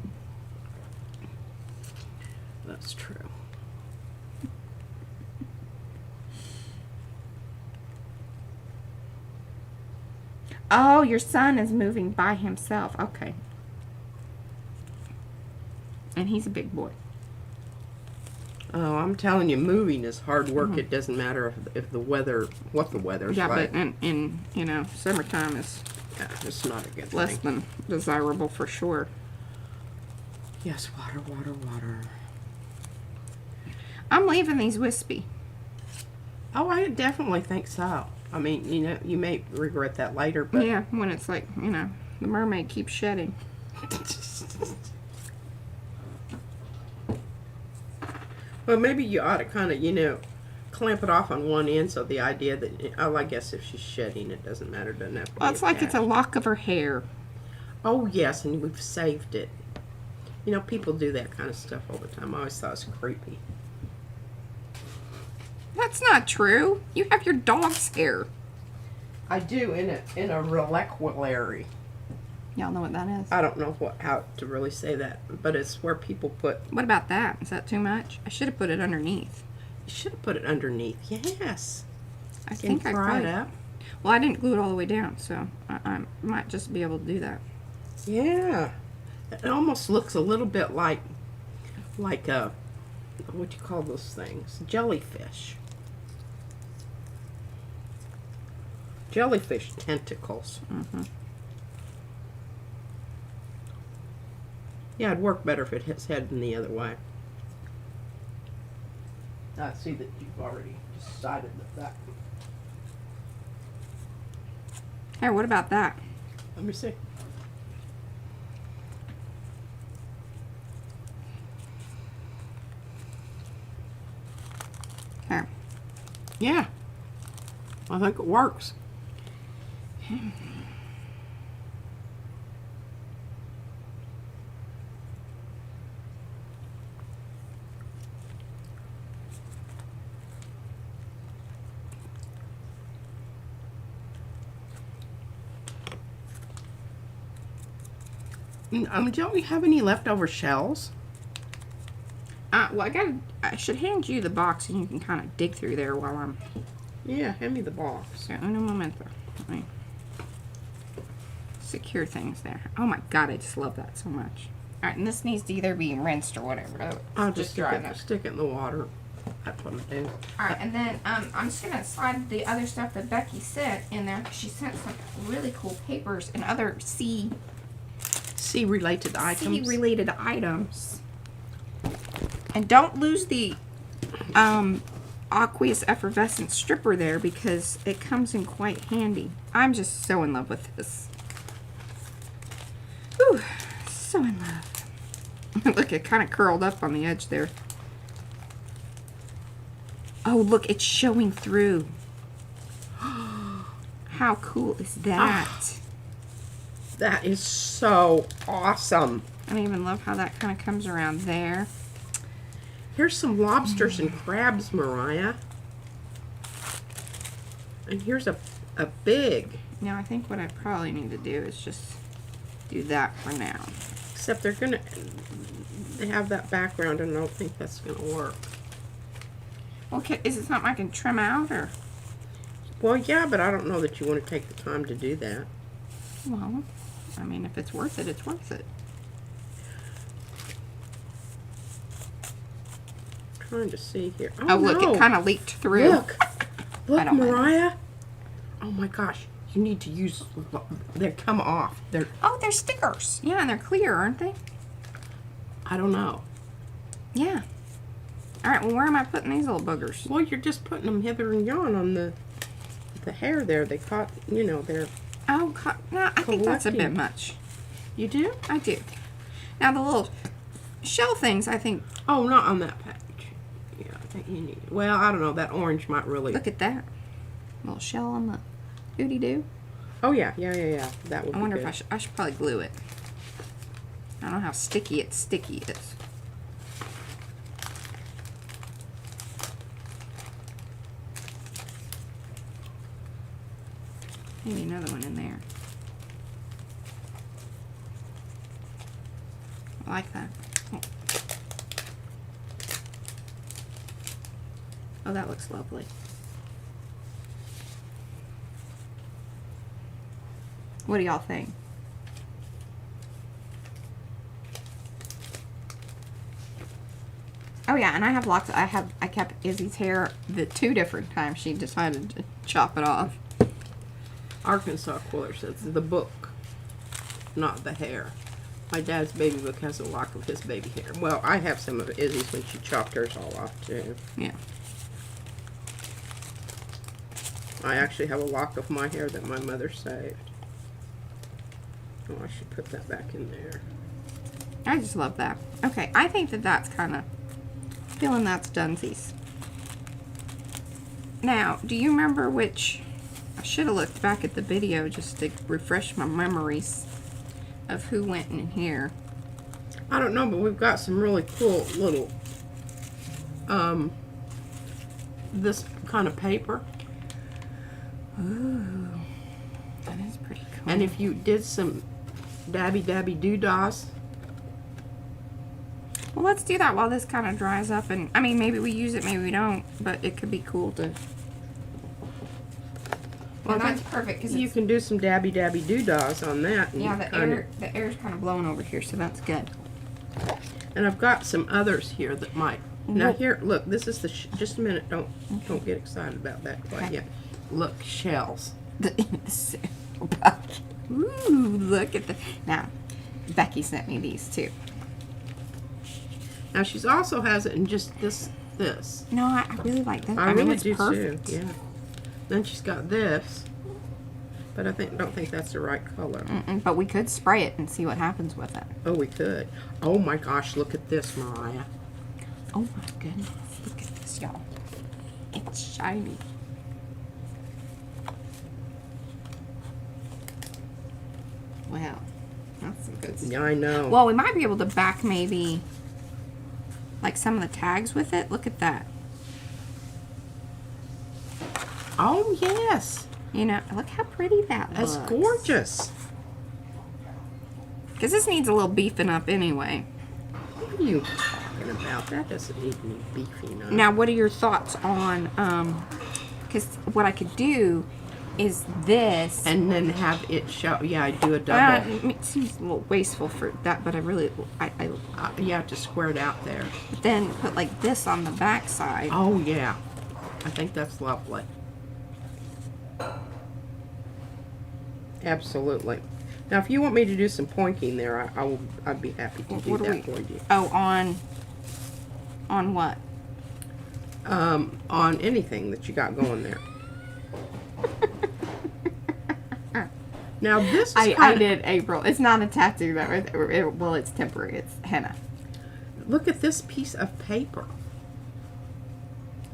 That's true. Oh, your son is moving by himself. Okay. And he's a big boy. Oh, I'm telling you, moving is hard work. It doesn't matter if the weather, what the weather's Yeah, like. but in you know, summertime is It's not a good less thing. than desirable for sure. Yes, water, water, water. I'm leaving these wispy. Oh, I definitely think so. I mean, you know, you may regret that later, but Yeah, when it's like, you know, the mermaid keeps shedding. Well, maybe you ought to kind of, you know, clamp it off on one end, so the idea that, oh, I guess if she's shedding, it doesn't matter, doesn't have to Well, be it's like it's a attached. lock of her hair. Oh, yes, and we've saved it. You know, people do that kind of stuff all the time. I always thought it was creepy. That's not true. You have your dog's hair. I do in a reliquary. Y'all know what that is. I don't know how to really say that, but it's where people put. What about that? Is that too much? I should have put it underneath. You should have put it underneath. Yes. I Can think I fry probably. it up. Well, I didn't glue it all the way down, so I might just be able to do that. Yeah. It almost looks a little bit like what do you call those things? Jellyfish. Jellyfish tentacles. Mm-hmm. Yeah, it'd work better if it hits heading the other way. I see that you've already decided that. Hey, what about that? Let me see. Here. Yeah. I think it works. Don't you have any leftover shells? Well, I should hand you the box and you can kind of dig through there while I'm. Yeah, hand me the box. So, uno momento. Let me secure things there. Oh my god, I just love that so much. Alright, and this needs to either be rinsed or whatever. I'll just dry enough. stick it in the water. That's what I do. Alright, and then I'm just going to slide the other stuff that Becky sent in there. She sent some really cool papers and other Sea-related items. sea-related items. And don't lose the aqueous effervescent stripper there because it comes in quite handy. I'm just so in love with this. Ooh, so in love. Look, it kind of curled up on the edge there. Oh, look, it's showing through. How cool is that? Oh, that is so awesome. I even love how that kind of comes around there. Here's some lobsters and crabs, Mariah. And here's a big. Now, I think what I probably need to do is just do that for now. Except they have that background and I don't think that's going to work. Okay, is it something I can trim out, or? Well, yeah, but I don't know that you want to take the time to do that. Well, I mean, if it's worth it, it's worth it. Trying to see here. Oh, look, no. it kind of leaked through. Look, I don't mind. Mariah. Oh my gosh, you need to use. They come off. Oh, they're stickers. Yeah, and they're clear, aren't they? I don't know. Yeah. All right. Well, where am I putting these little boogers? Well, you're just putting them hither and yon on the hair there. They caught. You know, they're. Oh, no, I think that's a bit much. You do? I do. Now the little shell things, I think. Oh, not on that patch. Yeah, I think you need. Well, I don't know. That orange might really. Look at that little shell on the doody doo. Oh yeah. That would. I wonder if I should probably glue it. I don't know how sticky is. Maybe another one in there. I like that. Oh, that looks lovely. What do y'all think? Oh yeah, and I have lots. I kept Izzy's hair the 2 different times she decided to chop it off. Arkansas Quiller says the book, not the hair. My dad's baby book has a lock of his baby hair. Well, I have some of Izzy's when she chopped hers all off too. Yeah. I actually have a lock of my hair that my mother saved. Oh, I should put that back in there. I just love that. Okay, I think that's kind of feeling that's dunsies. Now, do you remember which? I should have looked back at the video just to refresh my memories of who went in here. I don't know, but we've got some really cool little this kind of paper. Ooh, that is pretty cool. And if you did some dabby doodahs. Well, let's do that while this kind of dries up. And I mean, maybe we use it, maybe we don't, but it could be cool to. Well, that's perfect because you can do some dabby doodahs on that. And yeah, the air's kind of blowing over here, so that's good. And I've got some others here that might. Now here, look, this is the. Just a minute, don't get excited about that quite yet. Look, shells. Ooh, look at the. Now, Becky sent me these too. Now she also has it in just this. No, I really like that. I mean, really it's do perfect. too. Yeah. Then she's got this, but I don't think that's the right color. But we could spray it and see what happens with it. Oh, we could. Oh my gosh, look at this, Mariah. Oh my goodness, look at this, y'all. It's shiny. Wow, that's some good stuff. Yeah, I know. Well, we might be able to back maybe like some of the tags with it. Look at that. Oh yes. You know, look how pretty that looks. That's gorgeous. Because this needs a little beefing up anyway. What are you talking about? That doesn't need any beefing up. Now, what are your thoughts on, because what I could do is this. And then have it show, yeah, I do a double. It seems a little wasteful for that, but I really, You have to square it out there. then put like this on the back side. Oh yeah. I think that's lovely. Absolutely. Now, if you want me to do some pointing there, I'd be happy to do that for you. Oh, on what? on anything that you got going there. Now this is I did April. It's not a tattoo though. Well, it's temporary. It's henna. Look at this piece of paper.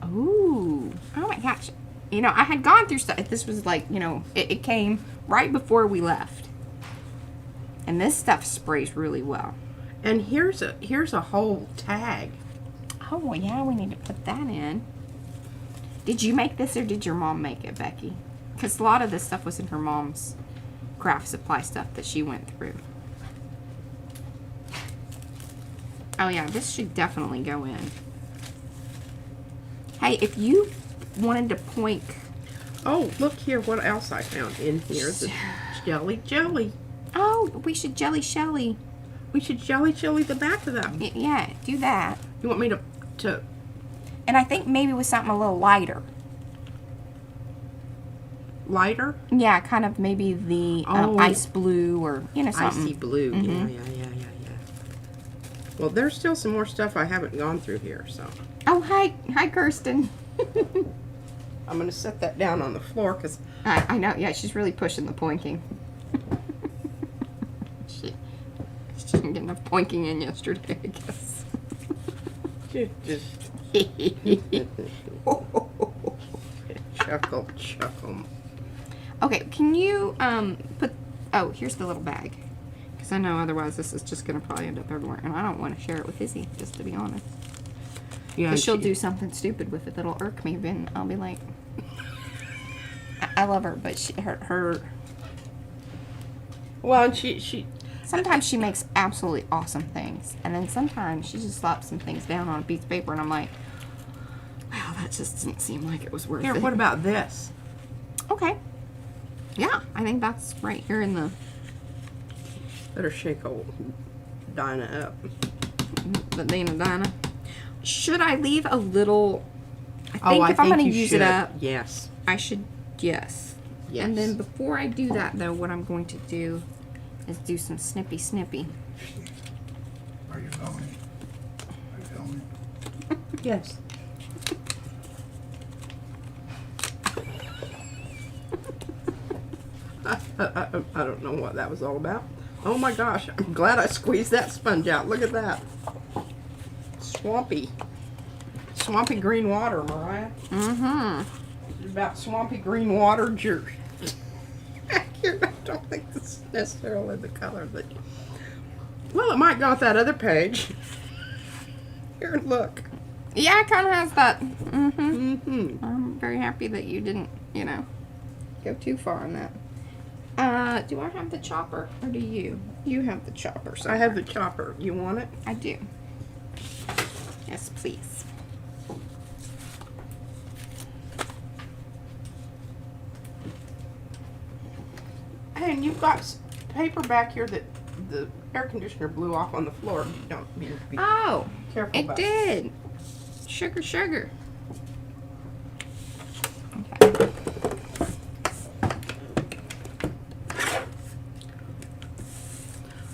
Ooh. Oh my gosh. You know, I had gone through stuff. This was like, you know, it came right before we left. And this stuff sprays really well. And here's a whole tag. Oh, well, yeah, we need to put that in. Did you make this or did your mom make it, Becky? Because a lot of this stuff was in her mom's craft supply stuff that she went through. Oh, yeah, this should definitely go in. Hey, if you wanted to poink... Oh, look here, what else I found in here. The jelly. Oh, we should jelly Shelly. We should jelly the back of that. Yeah, do that. You want me to... And I think maybe with something a little lighter. Lighter? Yeah, kind of maybe the ice blue or, you know, something. Icy blue. Mm-hmm. Yeah. Well, there's still some more stuff I haven't gone through here, so. Oh, hi, Kirsten. I'm going to set that down on the floor because... I know, yeah, she's really pushing the pointing. she didn't get enough pointing in yesterday, I guess. Chuckle. Okay, can you put... Oh, here's the little bag. Because I know otherwise this is just going to probably end up everywhere. And I don't want to share it with Izzy, just to be honest. Yeah, Because she'll do something stupid with it that'll irk me. Then I'll be like... I love her, but her... Well, and she... Sometimes she makes absolutely awesome things. And then sometimes she just slaps some things down on a piece of paper. And I'm like... Wow, that just didn't seem like it was worth Here, it. what about this? Okay. Yeah, I think that's right here in the... Better shake old Dinah up. The Dinah. Should I leave a little... I think if I'm going to use it up... Yes. I should... Yes. And then before I do that, though, what I'm going to do is do some snippy. Are you filming? Yes. I don't know what that was all about. Oh my gosh, I'm glad I squeezed that sponge out. Look at that. Swampy green water, Mariah. Mm-hmm. It's about swampy green water juice. I don't think this is necessarily the color that... Well, it might go with that other page. Here, look. Yeah, it kind of has that. Mm-hmm. Mm-hmm. I'm very happy that you didn't, you know, go too far on that. Do I have the chopper, or do you? You have the chopper. I have the chopper. You want it? I do. Yes, please. Hey, and you've got paper back here that the air conditioner blew off on the floor. You don't be Oh, careful it about did. Sugar. Okay.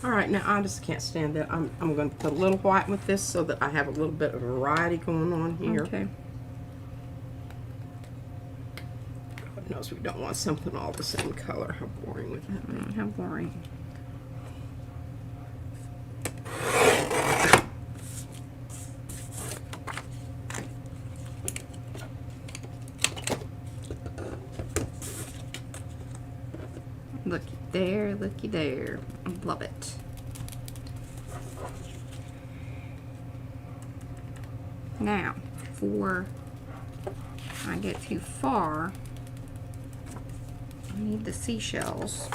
All right, now I just can't stand that. I'm going to put a little white with this so that I have a little bit of variety going on here. Okay. God knows we don't want something all the same color. How boring would that be? How boring. Looky there. Love it. Now, before I get too far, I need the seashells.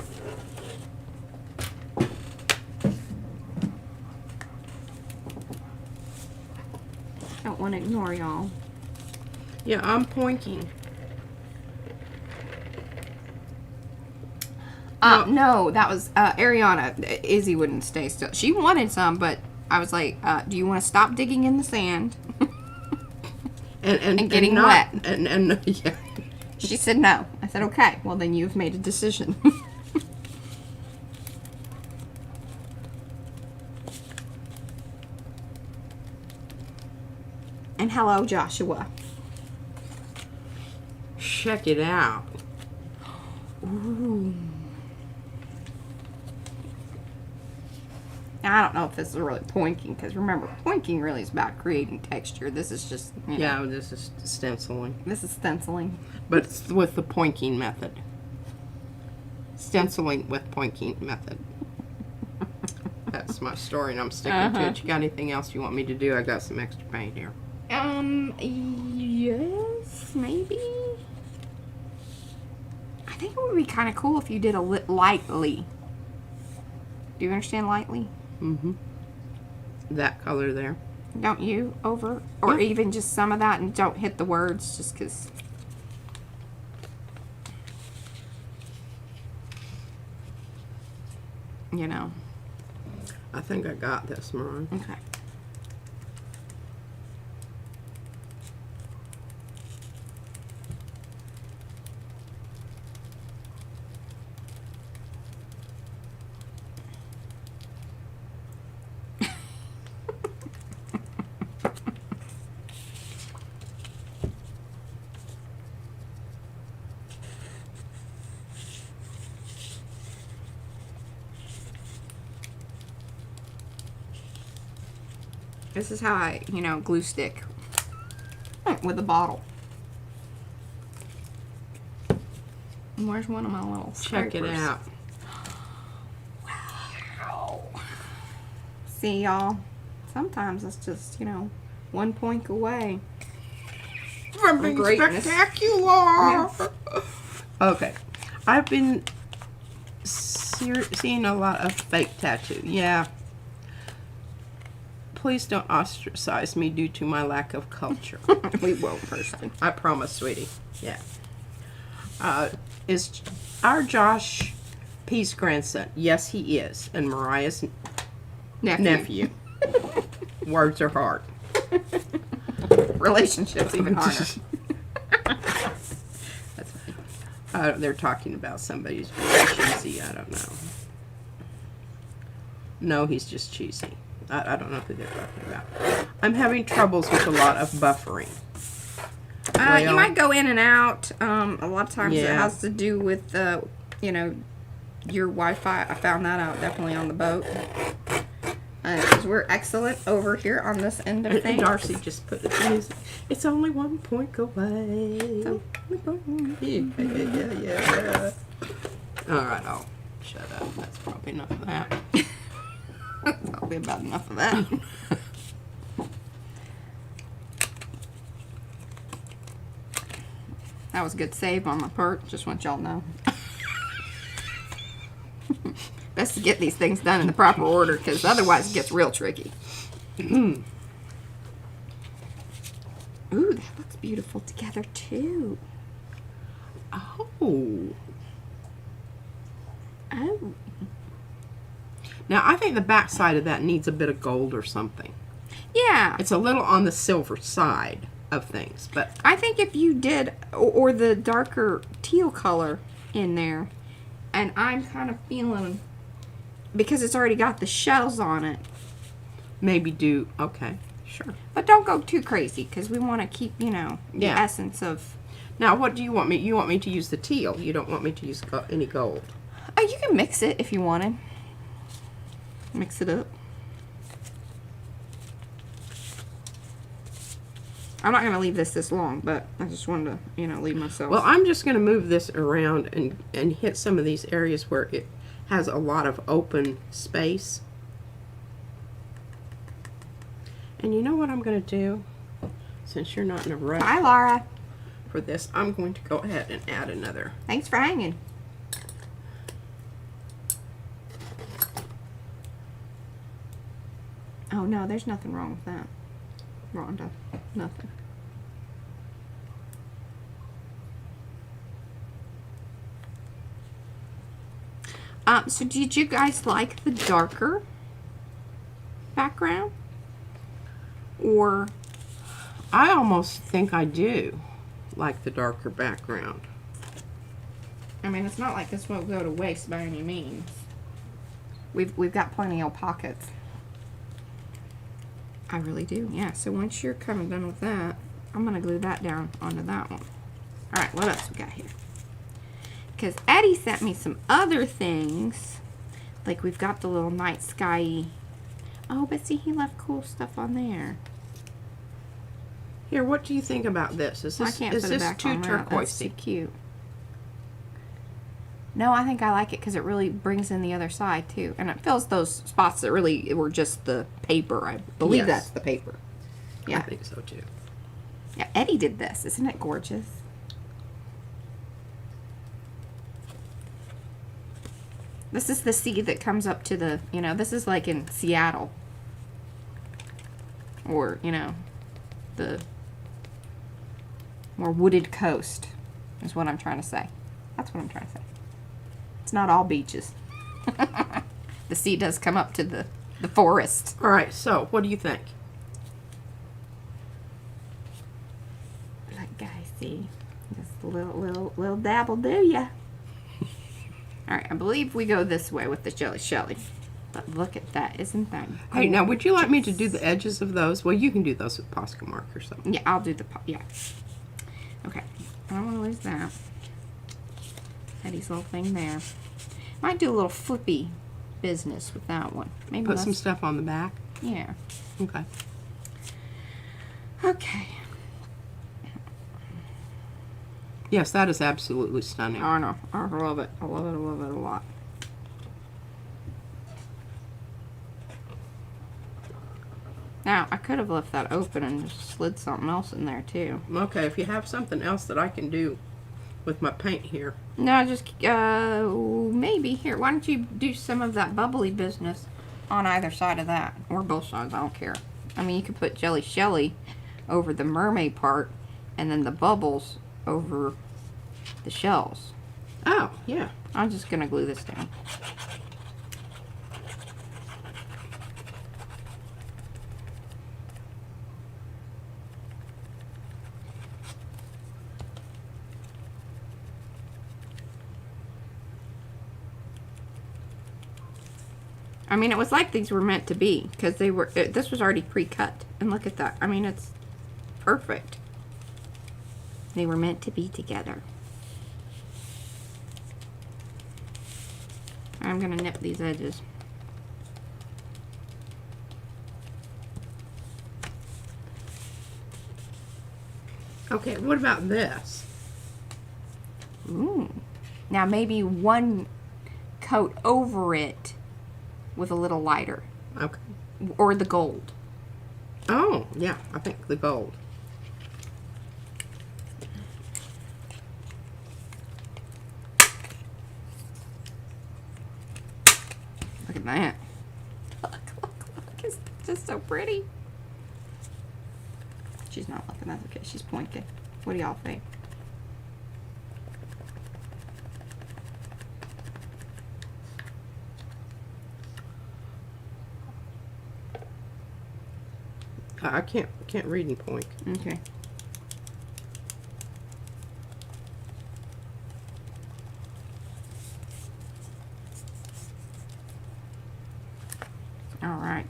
Don't want to ignore y'all. Yeah, I'm pointing. No, that was Ariana. Izzy wouldn't stay still. She wanted some, but I was like, do you want to stop digging in the sand? and getting wet. And yeah. She said no. I said, okay, well then you've made a decision. And hello, Joshua. check it out. Ooh. Now, I don't know if this is really pointing, because remember, pointing really is about creating texture. This is just, you know, Yeah, this is stenciling. this is stenciling. But it's with the pointing method. Stenciling with pointing method. That's my story, and I'm sticking to it. You got anything else you want me to do? I got some extra paint here. Yes, maybe. I think it would be kind of cool if you did a lightly. Do you understand lightly? Mm-hmm. That color there. Don't you? Over? Or Yeah. even just some of that, and don't hit the words just because. You know. I think I got this, Mariah. Okay. This is how I, you know, glue stick with a bottle. And where's one of my little Check it scrapers? out. Wow. See, y'all? Sometimes it's just, you know, one point away. From being greatness. spectacular. Yes. Okay. I've been seeing a lot of fake tattoo. Yeah. Please don't ostracize me due to my lack of culture. We won't, personally. I promise, sweetie. Yeah. Is our Josh P's grandson? Yes, he is. And Mariah's nephew. Words are hard. Relationships even harder. That's funny. They're talking about somebody's relationship. I don't know. No, he's just cheesy. I don't know who they're talking about. I'm having troubles with a lot of buffering. You might go in and out. A lot of times it Yeah. has to do with, you know, your Wi-Fi. I found that out definitely on the boat. Because we're excellent over here on this end of And things. Darcy just put it in his, it's only 1 point away. Yeah. All right, I'll shut up. That's probably enough of that. Probably about enough of that. That was a good save on my part. Just want y'all to know. Best to get these things done in the proper order, because otherwise it gets real tricky. Ooh, that looks beautiful together too. Oh. Oh. Now, I think the back side of that needs a bit of gold or something. Yeah. It's a little on the silver side of things, but I think if you did, or the darker teal color in there, and I'm kind of feeling, because it's already got the shells on it, maybe do, okay, sure. but don't go too crazy, because we want to keep, you know, the Yeah. essence of. Now, what do you want me? You want me to use the teal. You don't want me to use any gold. Oh, you can mix it if you wanted. Mix it up. I'm not going to leave this long, but I just wanted to, you know, leave myself. Well, I'm just going to move this around and hit some of these areas where it has a lot of open space. And you know what I'm going to do? Since you're not in a rush Bye, Laura. for this, I'm going to go ahead and add another. Thanks for hanging. Oh, no, there's nothing wrong with that, Rhonda. Nothing. So did you guys like the darker background? Or I almost think I do like the darker background. I mean, it's not like this won't go to waste by any means. We've got plenty of pockets. I really do, yeah. So once you're kind of done with that, I'm going to glue that down onto that one. All right, what else we got here? Because Eddie sent me some other things. Like we've got the little night sky. Oh, but see, he left cool stuff on there. Here, what do you think about this? Is this, I can't is put it this back too on that. That's too turquoisey? cute. No, I think I like it because it really brings in the other side too. And it fills those spots that really were just the paper. I believe Yes. that's the paper. I Yeah. think so too. Yeah, Eddie did this. Isn't it gorgeous? This is the sea that comes up to the, you know, this is like in Seattle. Or, you know, the more wooded coast is what I'm trying to say. That's what I'm trying to say. It's not all beaches. The sea does come up to the forest. All right, so what do you think? Like, guys, see? Just a little dabble, do ya? Alright, I believe we go this way with the jelly shelly. But look at that. Isn't that Hey, now would you like me to do the edges of those? Well, you can do those with Posca marker. So. Yeah, I'll do the, yeah. Okay, I don't want to lose that. Eddie's little thing there. Might do a little flippy business with that one. Maybe Put less, some stuff on the back. yeah. Okay. Okay. Yes, that is absolutely stunning. I know. I love it. I love it. I love it a lot. Now, I could have left that open and just slid something else in there, too. Okay, if you have something else that I can do with my paint here. No, just, maybe. Here, why don't you do some of that bubbly business on either side of that? Or both sides, I don't care. I mean, you could put Jelly Shelly over the mermaid part, and then the bubbles over the shells. Oh, yeah. I'm just going to glue this down. I mean, it was like these were meant to be, because they were, this was already pre-cut. And look at that. I mean, it's perfect. They were meant to be together. I'm going to nip these edges. Okay, what about this? Ooh. Now, maybe one coat over it with a little lighter. Okay. Or the gold. Oh, yeah, I think the gold. Look at that. Look, look, look. It's just so pretty. She's not looking. That's okay. She's pointing. What do y'all think? I can't read and point. Okay. All right.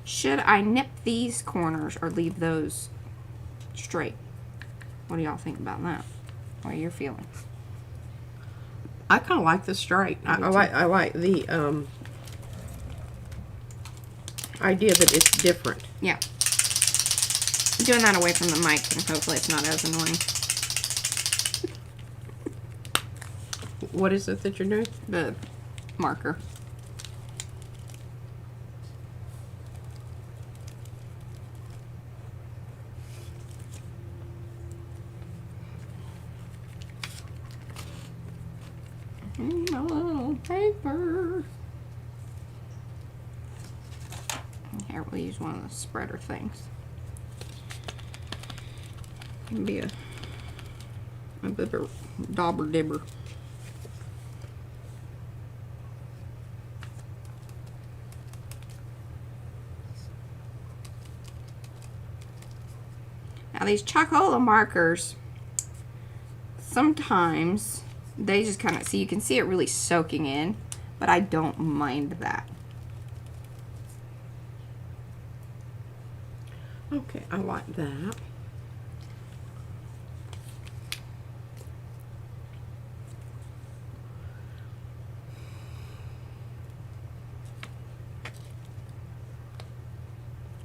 Should I nip these corners or leave those straight? What do y'all think about that? What are your feelings? I kind of like the straight. I too. like the idea that it's different. Yeah. I'm doing that away from the mic, and hopefully it's not as annoying. What is it that you're doing? The marker. A little paper. Here, we'll use one of the spreader things. Can be a bibber, dauber dibber. Now these Chocola markers, sometimes they just kind of, see, you can see it really soaking in, but I don't mind that. Okay, I like that.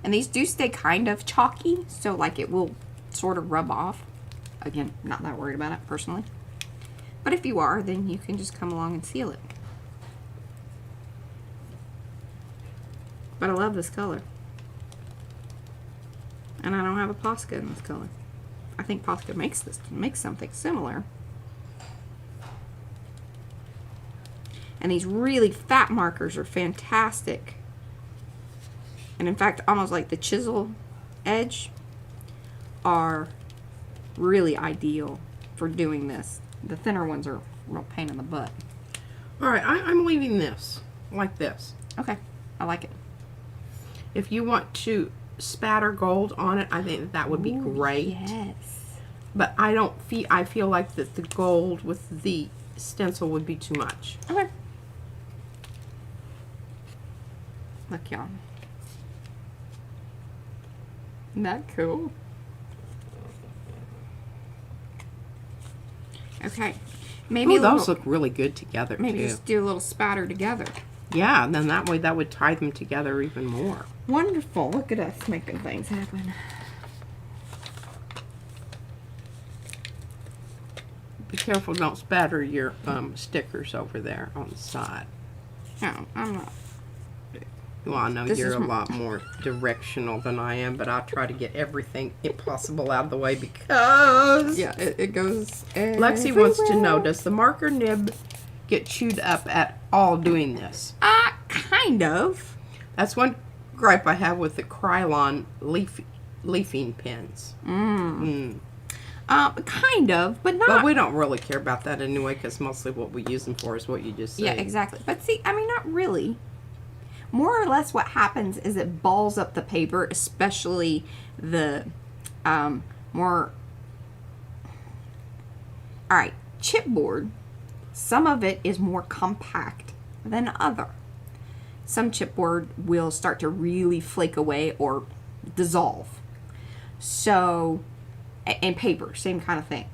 And these do stay kind of chalky, so like it will sort of rub off. Again, not that worried about it personally. But if you are, then you can just come along and seal it. But I love this color. And I don't have a Posca in this color. I think Posca makes something similar. And these really fat markers are fantastic. And in fact, almost like the chisel edge are really ideal for doing this. The thinner ones are a real pain in the butt. All right, I'm leaving this like this. Okay, I like it. If you want to spatter gold on it, I think that would be great. Yes. But I feel like that the gold with the stencil would be too much. Okay. Look, y'all. Isn't that cool? Okay. Maybe Ooh, those look really good together, maybe too. just do a little spatter together. Yeah, and then that way that would tie them together even more. Wonderful. Look at us making things happen. Be careful, don't spatter your stickers over there on the side. No, I'm not. Well, I know This you're is a lot more directional than I am, but I try to get everything possible out of the way because... Yeah, it goes Lexi wants to know, does the marker nib get chewed up at all doing this? Kind of. That's one gripe I have with the Krylon leafing pens. Kind of, but not. But we don't really care about that anyway, because mostly what we use them for is what you just said. Yeah, exactly. But see, I mean, not really. More or less what happens is it balls up the paper, especially the more... Alright, chipboard, some of it is more compact than other. Some chipboard will start to really flake away or dissolve. So, and paper, same kind of thing.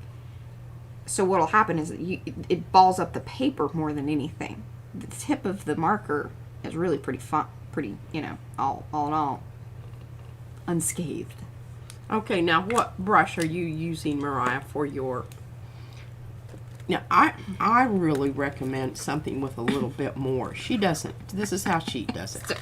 So what'll happen is that it balls up the paper more than anything. The tip of the marker is really pretty fun, you know, all in all, unscathed. Okay, now what brush are you using, Mariah, for your... Now, I really recommend something with a little bit more. She doesn't. This is how she does it.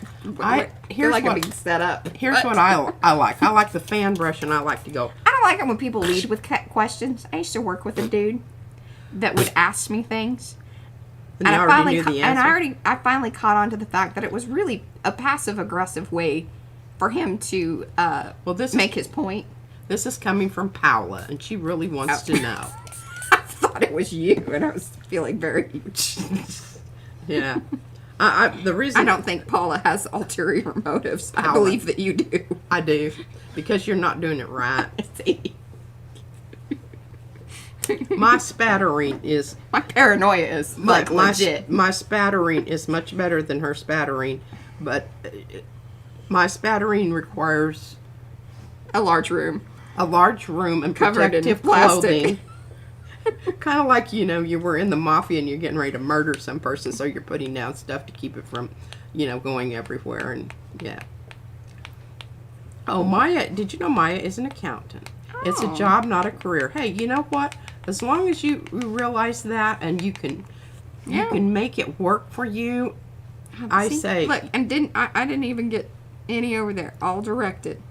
Here's like being set up. Here's what I like. I like the fan brush, and I like to go... I don't like it when people lead with questions. I used to work with a dude that would ask me things. And I already knew the answer. I finally caught on to the fact that it was really a passive-aggressive way for him to make his point. This is coming from Paula, and she really wants to know. I thought it was you, and I was feeling very huge. Yeah. The reason I don't think Paula has ulterior motives. Paula. I believe that you do. I do, because you're not doing it right. See? My spattering is... My paranoia is like legit. My spattering is much better than her spattering, but my spattering requires A large room. And Covered in protective plastic. clothing. Kind of like, you know, you were in the mafia and you're getting ready to murder some person, so you're putting down stuff to keep it from, you know, going everywhere, and yeah. Oh, Maya, did you know Maya is an accountant? It's a job, not a career. Hey, you know what? As long as you realize that and you can make it work for you, I say. Look, and I didn't even get any over there. All directed.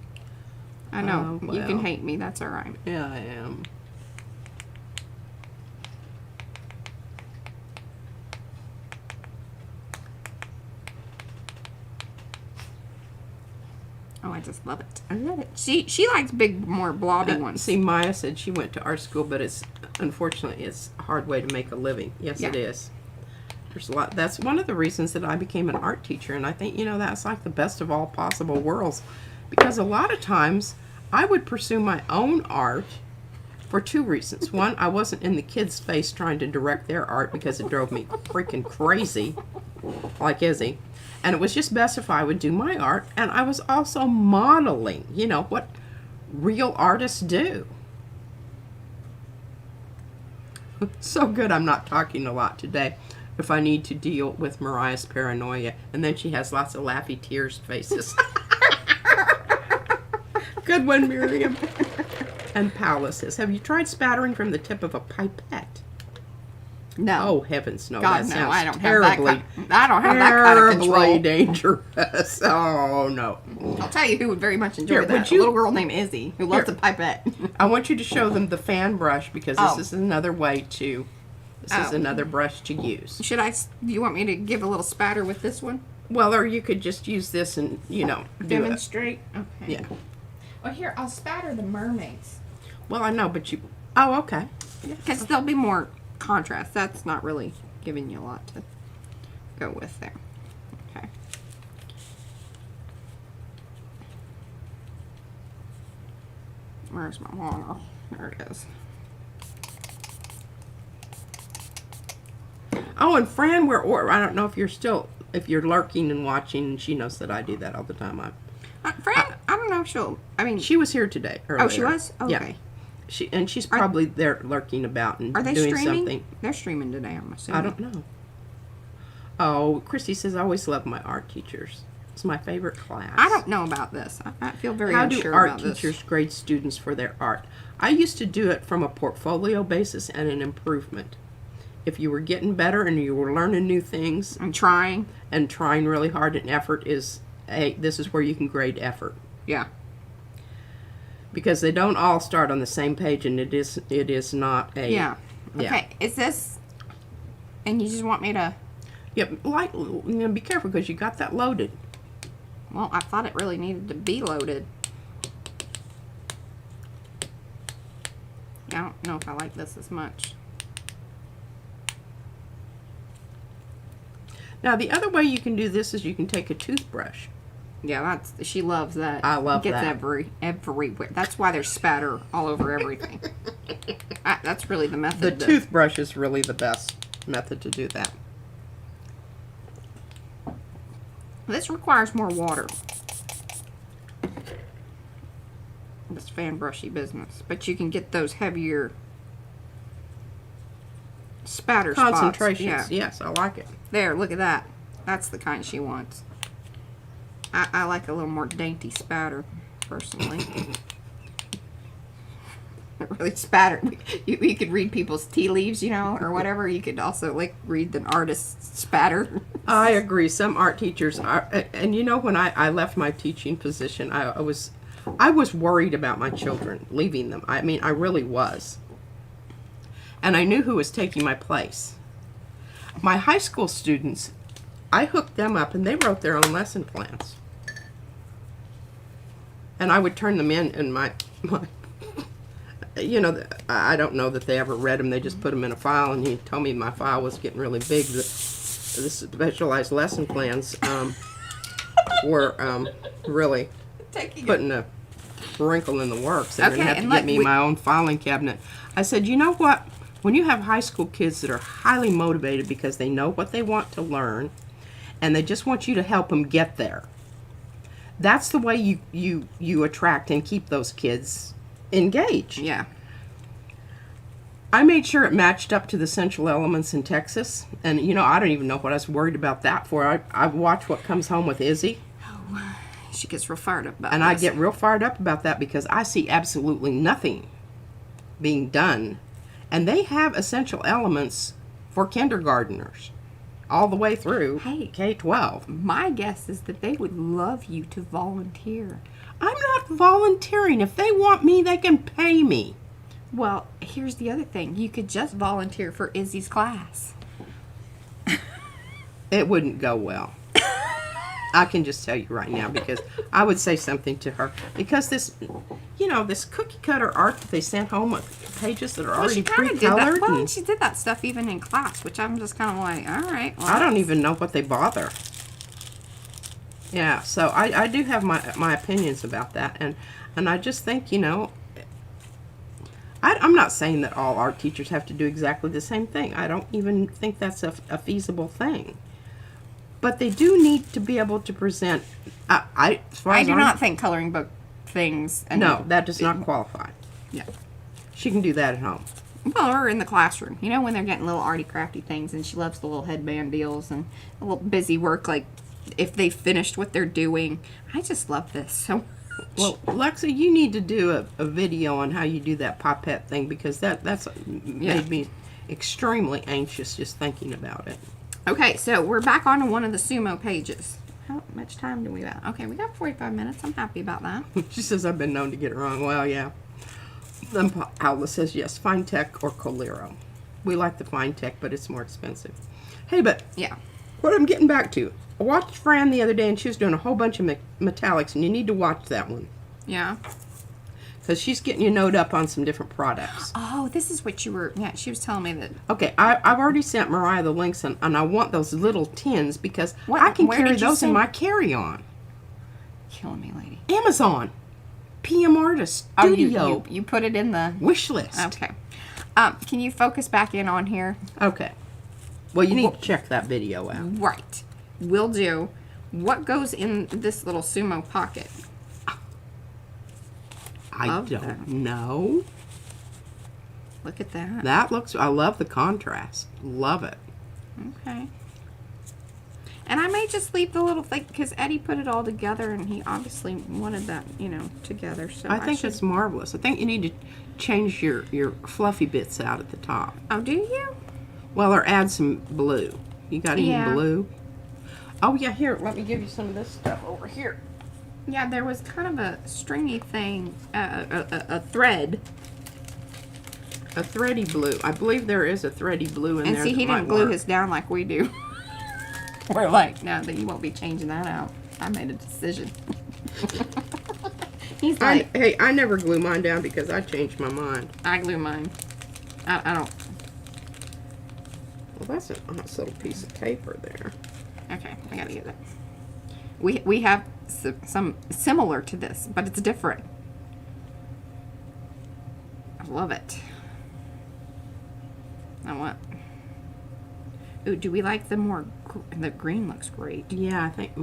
I know. Oh, well. You can hate me. That's all right. Yeah, I am. Oh, I just love it. I love it. She likes big, more blobby ones. See, Maya said she went to art school, but unfortunately it's a hard way to make a living. Yes, Yeah. it is. There's a lot. That's one of the reasons that I became an art teacher, and I think, you know, that's like the best of all possible worlds, because a lot of times I would pursue my own art for two reasons. One, I wasn't in the kids' face trying to direct their art because it drove me freaking crazy, like Izzy. And it was just best if I would do my art. And I was also modeling, you know, what real artists do. So good I'm not talking a lot today if I need to deal with Mariah's paranoia. And then she has lots of laughy tears faces. Good one, Miriam. And Paula says, have you tried spattering from the tip of a pipette? No. Oh, heavens, no. God, that no, sounds I don't terribly, have that kind of control. terribly dangerous. Oh, no. I'll tell you who would very much enjoy Here, that. A little girl named Izzy who loves a pipette. I want you to show them the fan brush because Oh. this is another way to, this is another brush to use. Do you want me to give a little spatter with this one? Well, or you could just use this and, you know, do it. Demonstrate? Okay. Yeah. Well, here, I'll spatter the mermaids. Well, I know, but you, oh, okay. Because there'll be more contrast. That's not really giving you a lot to go with there. Okay. Where's my marker? There it is. Oh, and Fran, I don't know if you're lurking and watching, and she knows that I do that all the time. Fran, I don't know if She was here today. Earlier. Oh, she was? Okay. Yeah. She's probably there lurking about and Are they doing streaming? something. They're streaming today, I'm assuming. I don't know. Oh, Christy says, I always love my art teachers. It's my favorite class. I don't know about this. I feel very How unsure do art about this. teachers grade students for their art? I used to do it from a portfolio basis and an improvement. If you were getting better and you were learning new things I'm trying. and trying really hard, and effort is, this is where you can grade effort. Yeah. Because they don't all start on the same page, and it is not a... Yeah. Okay, is this... And you just want me to... Yep, be careful because you got that loaded. Well, I thought it really needed to be loaded. I don't know if I like this as much. Now, the other way you can do this is you can take a toothbrush. Yeah, she loves that. I love Gets that. everywhere. That's why there's spatter all over everything. That's really the method. The toothbrush is really the best method to do that. This requires more water. This fan brushy business. But you can get those heavier spatter Concentrations. spots. Yeah. Yes, I like it. There, look at that. That's the kind she wants. I like a little more dainty spatter, personally. Really spatter. You could read people's tea leaves, you know, or whatever. You could also, like, read an artist's spatter. I agree. Some art teachers are, and you know, when I left my teaching position, I was worried about my children, leaving them. I mean, I really was. And I knew who was taking my place. My high school students, I hooked them up and they wrote their own lesson plans. And I would turn them in and my you know, I don't know that they ever read them. They just put them in a file, and he told me my file was getting really big. The specialized lesson plans were really putting a wrinkle in the works. They're going to have to get me my own filing cabinet. I said, you know what? When you have high school kids that are highly motivated because they know what they want to learn, and they just want you to help them get there, that's the way you attract and keep those kids engaged. Yeah. I made sure it matched up to the Central Elements in Texas. And, you know, I don't even know what I was worried about that for. I watch What Comes Home with Izzy. Oh, she gets real fired up about And I get real fired up about that because I see absolutely nothing being done. And they have essential elements for kindergartners all the way through K-12. My guess is that they would love you to volunteer. I'm not volunteering. If they want me, they can pay me. Well, here's the other thing. You could just volunteer for Izzy's class. It wouldn't go well. I can just tell you right now, because I would say something to her. Because this, you know, this cookie cutter art that they sent home with pages that are already pre-colored. Well, she did that stuff even in class, which I'm just kind of like, all right. Well, I don't even know what they bother. Yeah, so I do have my opinions about that. And I just think, you know, I'm not saying that all art teachers have to do exactly the same thing. I don't even think that's a feasible thing. But they do need to be able to present. I do not think coloring book things. No, that does not qualify. Yeah. She can do that at home. Well, or in the classroom. You know, when they're getting little arty crafty things, and she loves the little headband deals and a little busy work, like if they finished what they're doing. I just love this so Well, Lexa, you need to do a video on how you do that pipette thing, because that's made me extremely anxious just thinking about it. Okay, so we're back onto one of the sumo pages. How much time do we got? Okay, we got 45 minutes. I'm happy about that. She says I've been known to get it wrong. Well, yeah. Then Alva says yes, Fine Tech or Colero. We like the Fine Tech, but it's more expensive. Hey, but Yeah. what I'm getting back to, I watched Fran the other day, and she was doing a whole bunch of metallics, and you need to watch that one. Yeah. Because she's getting you knowed up on some different products. Oh, this is what you were... Yeah, she was telling me that... Okay, I've already sent Mariah the links, and I want those little tins, because What- I can where carry did you those in send- my carry-on. Killing me, lady. Amazon. PM Artist Oh, Studio. you put it in the... Wish list. Okay. Can you focus back in on here? Okay. Well, you need to check that video out. Right. Will do. What goes in this little sumo pocket? I Love don't that. know. Look at that. That looks, I love the contrast. Love it. Okay. And I may just leave the little thing, because Eddie put it all together, and he obviously wanted that, you know, together. So I think should... it's marvelous. I think you need to change your fluffy bits out at the top. Oh, do you? Well, or add some blue. You got any Yeah. blue? Oh, yeah, here, let me give you some of this stuff over here. Yeah, there was kind of a stringy thing, a thread. A thready blue. I believe there is a thready blue in And there. see, that he might didn't glue work. his down like we do. We're like, no, that you won't be changing that out. I made a decision. He's like, Hey, I never glue mine down because I changed my mind. I glue mine. I don't. Well, that's a nice little piece of paper there. Okay, I gotta get that. We have some similar to this, but it's different. I love it. I want. Ooh, do we like the more? The green looks great. Yeah, I think the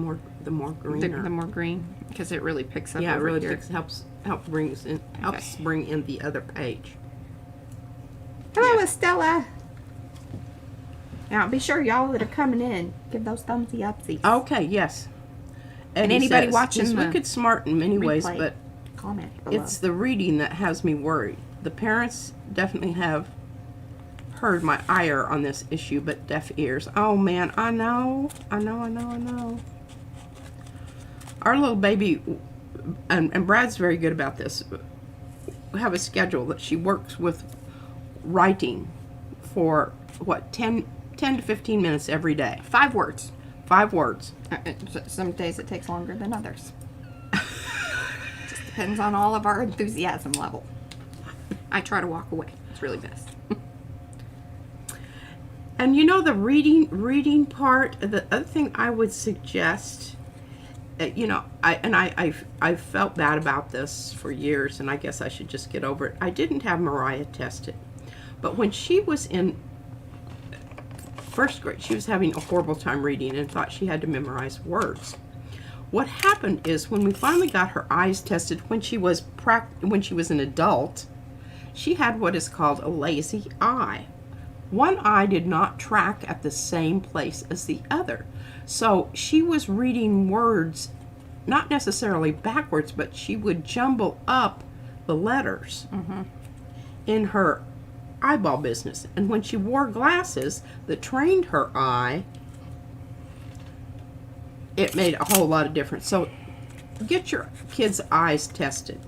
more greener. The more green, because it really picks up. Yeah, it over really here. helps bring in the other page. Hello, Estella. Now, be sure y'all that are coming in, give those thumbsy upsies. Okay, yes. And Eddie anybody says, watching he's the wicked smart in many ways, replay, but comment below. it's the reading that has me worried. The parents definitely have heard my ire on this issue, but deaf ears. Oh man, I know. Our little baby, and Brad's very good about this, we have a schedule that she works with writing for, what, 10 to 15 minutes every day. 5 words. 5 words. Some days it takes longer than others. Just depends on all of our enthusiasm level. I try to walk away. It's really best. And you know, the reading part, the other thing I would suggest, you know, I've felt bad about this for years, and I guess I should just get over it. I didn't have Mariah test it, but when she was in first grade, she was having a horrible time reading and thought she had to memorize words. What happened is, when we finally got her eyes tested, when she was an adult, she had what is called a lazy eye. One eye did not track at the same place as the other. So she was reading words, not necessarily backwards, but she would jumble up the letters in her eyeball business. And when she wore glasses that trained her eye, it made a whole lot of difference. So get your kids' eyes tested,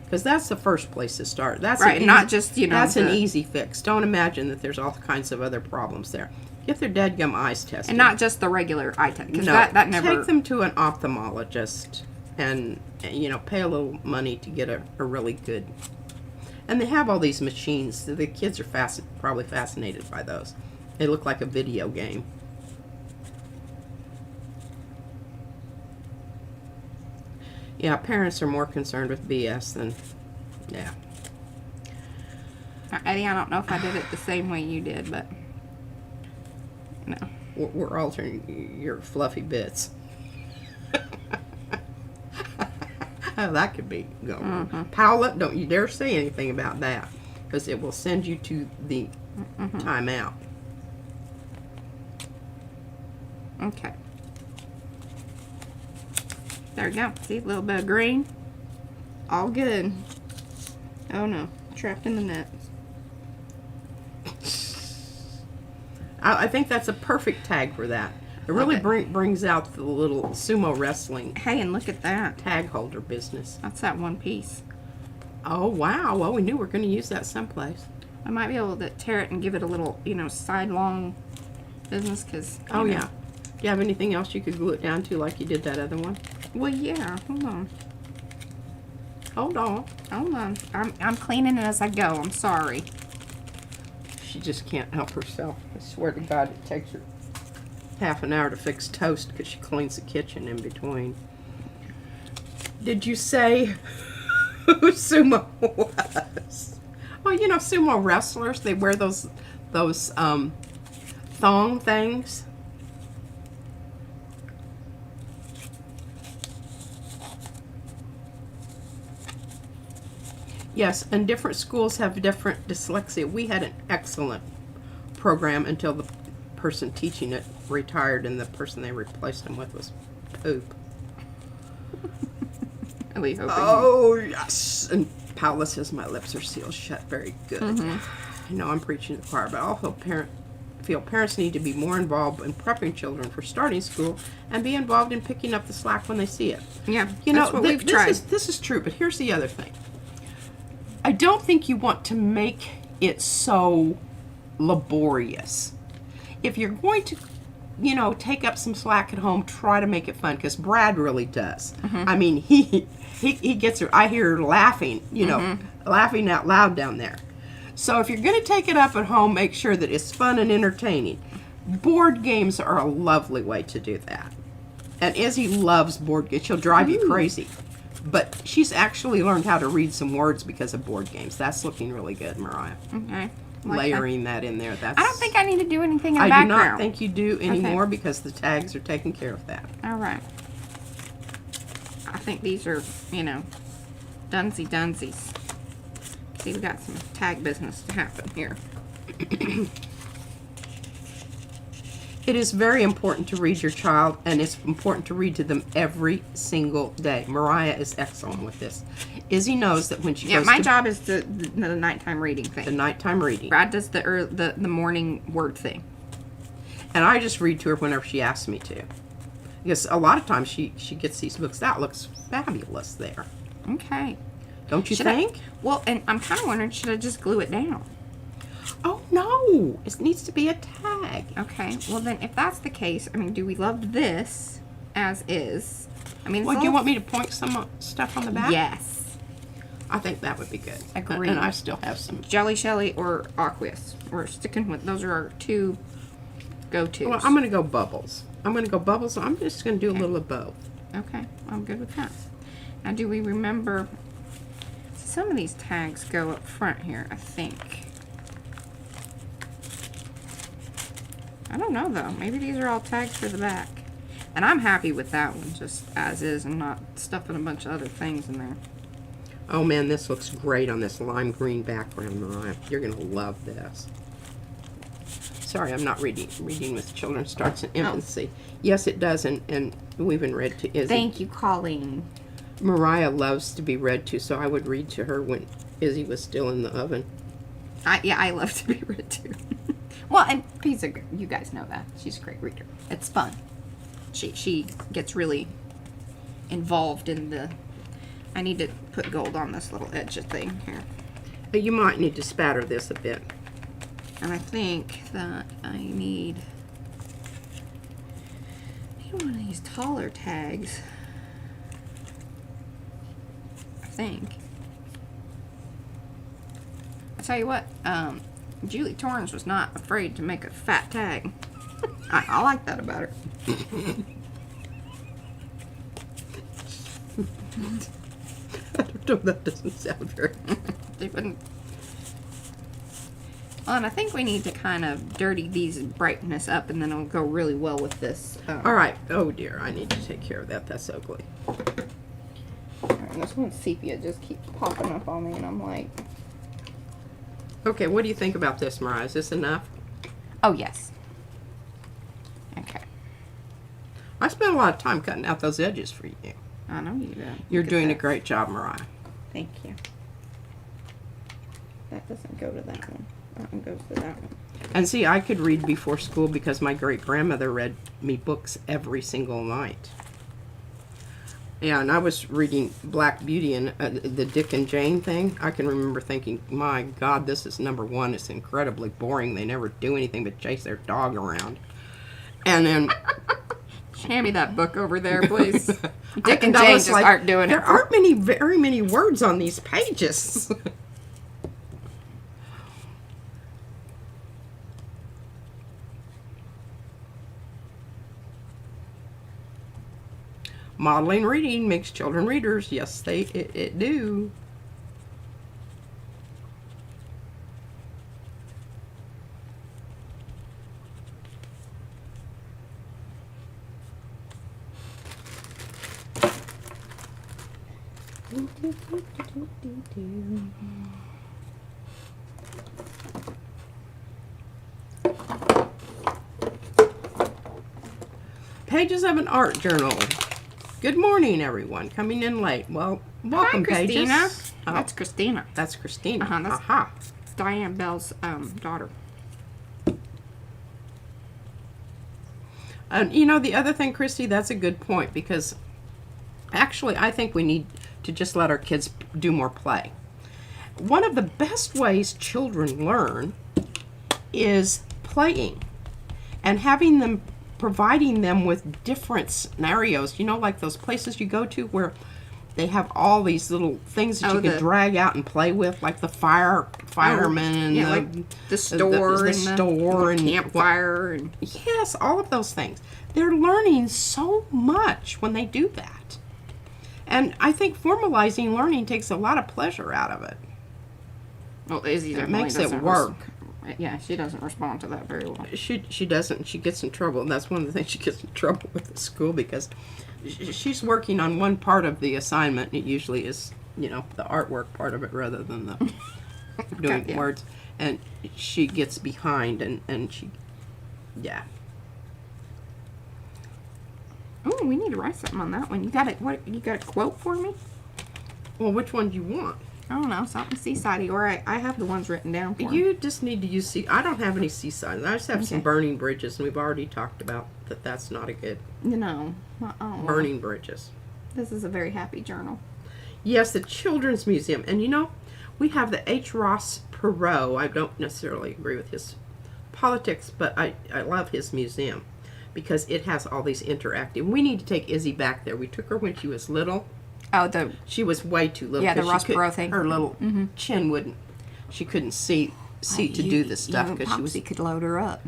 because that's the first place to start. That's Right, not just, you know, That's an the- easy fix. Don't imagine that there's all kinds of other problems there. Get their dadgum eyes tested. And not just the regular eye test, because No, that never... take them to an ophthalmologist, and you know, pay a little money to get a really good. And they have all these machines. The kids are probably fascinated by those. They look like a video game. Yeah, parents are more concerned with BS than, yeah. Eddie, I don't know if I did it the same way you did, but... No. We're altering your fluffy bits. Oh, that could be going. Paula, don't you dare say anything about that, because it will send you to the timeout. Okay. There we go. See, a little bit of green. all good. Oh no, trapped in the net. I think that's a perfect tag for that. It really brings out the little sumo wrestling Hey, and look at that. tag holder business. That's that one piece. Oh, wow. Well, we knew we were going to use that someplace. I might be able to tear it and give it a little, sidelong business, because... Oh, yeah. Do you have anything else you could glue it down to like you did that other one? Well, yeah. Hold on. Hold on. Hold on. I'm cleaning it as I go. I'm sorry. She just can't help herself. I swear to God, it takes her half an hour to fix toast because she cleans the kitchen in between. Did you say who sumo was? Well, sumo wrestlers, they wear those thong things. Yes, and different schools have different dyslexia. We had an excellent program until the person teaching it retired and the person they replaced him with was poop. Really hoping. Oh, yes. And Paula says my lips are sealed shut very good. I know I'm preaching to the choir, but I also feel parents need to be more involved in prepping children for starting school and be involved in picking up the slack when they see it. Yeah, that's what we've tried. This is true, but here's the other thing. I don't think you want to make it so laborious. If you're going to, take up some slack at home, try to make it fun, because Brad really does. I mean, he gets her. I hear her laughing, laughing out loud down there. So if you're going to take it up at home, make sure that it's fun and entertaining. Board games are a lovely way to do that. And Izzy loves board games. She'll drive you crazy. But she's actually learned how to read some words because of board games. That's looking really good, Mariah. Okay. Layering that in there. I don't think I need to do anything in the I background. do not think you do anymore because the tags are taking care of that. All right. I think these are, dunsy dunsies. See, we got some tag business to happen here. It is very important to read your child, and it's important to read to them every single day. Mariah is excellent with this. Izzy knows that when she goes my job is the nighttime reading thing. the nighttime reading. Brad does the morning word thing. And I just read to her whenever she asks me to. Because a lot of times she gets these books. That looks fabulous there. Okay. Don't you think? Well, and I'm kind of wondering, should I just glue it down? Oh, no. It needs to be a tag. Okay. Well, then, if that's the case, do we love this as is? Do you want me to point some stuff on the back? Yes. I think that would be good. Agreed. And I still have some. Jelly Shelly or Aqueous. We're sticking with, those are our two go-tos. Well, I'm going to go bubbles. I'm just going to do a little of both. Okay. I'm good with that. Now, do we remember... Some of these tags go up front here, I think. I don't know, though. Maybe these are all tags for the back. And I'm happy with that one, just as is, and not stuffing a bunch of other things in there. Oh, man, this looks great on this lime green background, Mariah. You're going to love this. Sorry, I'm not reading. Reading with children starts in infancy. Yes, it does, and we've been read to Izzy. Thank you, Colleen. Mariah loves to be read to, so I would read to her when Izzy was still in the oven. I love to be read to. Well, and Pizza, you guys know that. She's a great reader. It's fun. She gets really involved in the... I need to put gold on this little edge thing here. But you might need to spatter this a bit. And I think that I need one of these taller tags. I think. I tell you what, Julie Torrance was not afraid to make a fat tag. I like that about her. I don't know, that doesn't sound very They wouldn't. Well, and I think we need to kind of dirty these and brighten this up, and then it'll go really well with this. All right. Oh, dear. I need to take care of that. That's ugly. All right, this one sepia just keeps popping up on me, and I'm like... Okay, what do you think about this, Mariah? Is this enough? Oh, yes. Okay. I spent a lot of time cutting out those edges for you. I know you did. You're doing a great job, Mariah. Thank you. That doesn't go to that one. That one goes to that one. And see, I could read before school because my great-grandmother read me books every single night. Yeah, and I was reading Black Beauty and the Dick and Jane thing. I can remember thinking, my God, this is number one. It's incredibly boring. They never do anything but chase their dog around. And then... Hand me that book over there, please. Dick And and I Jane was just like, aren't doing there it. aren't very many words on these pages. Modeling reading makes children readers. Yes, it do. Pages of an art journal. Good morning, everyone. Coming in late. Well, welcome, Hi, Christina. Pages. Oh, That's Christina. that's Christina. That's Aha. Diane Bell's daughter. And you know, the other thing, Christy, that's a good point because actually I think we need to just let our kids do more play. One of the best ways children learn is playing and having them, providing them with different scenarios. You know, like those places you go to where they have all these little things that you can drag out and play with, like the fireman and like the store, the and store and campfire, and yes, all of those things. They're learning so much when they do that, and I think formalizing learning takes a lot of pleasure out of it. Well, Izzy makes it work. Yeah, she doesn't respond to that very well. She doesn't. She gets in trouble, and that's one of the things she gets in trouble with at school because she's working on one part of the assignment. And it usually is, you know, the artwork part of it rather than the doing words. And she gets behind, and she, yeah. Oh, we need to write something on that one. You got it? What? You got a quote for me? Well, which one do you want? I don't know, something Seaside, or I have the ones written down for You just need to use I don't have any Seaside. I just have some burning bridges, and we've already talked about that. That's not a good. You know, burning bridges. This is a very happy journal. Yes, the Children's Museum, and you know, we have the H. Ross Perot. I don't necessarily agree with his politics, but I love his museum because it has all these interactive. We need to take Izzy back there. We took her when she was little. Oh, she was way too little. Yeah, the Ross Perot thing. Her little chin wouldn't. She couldn't see to do the stuff because she was. Could load her up.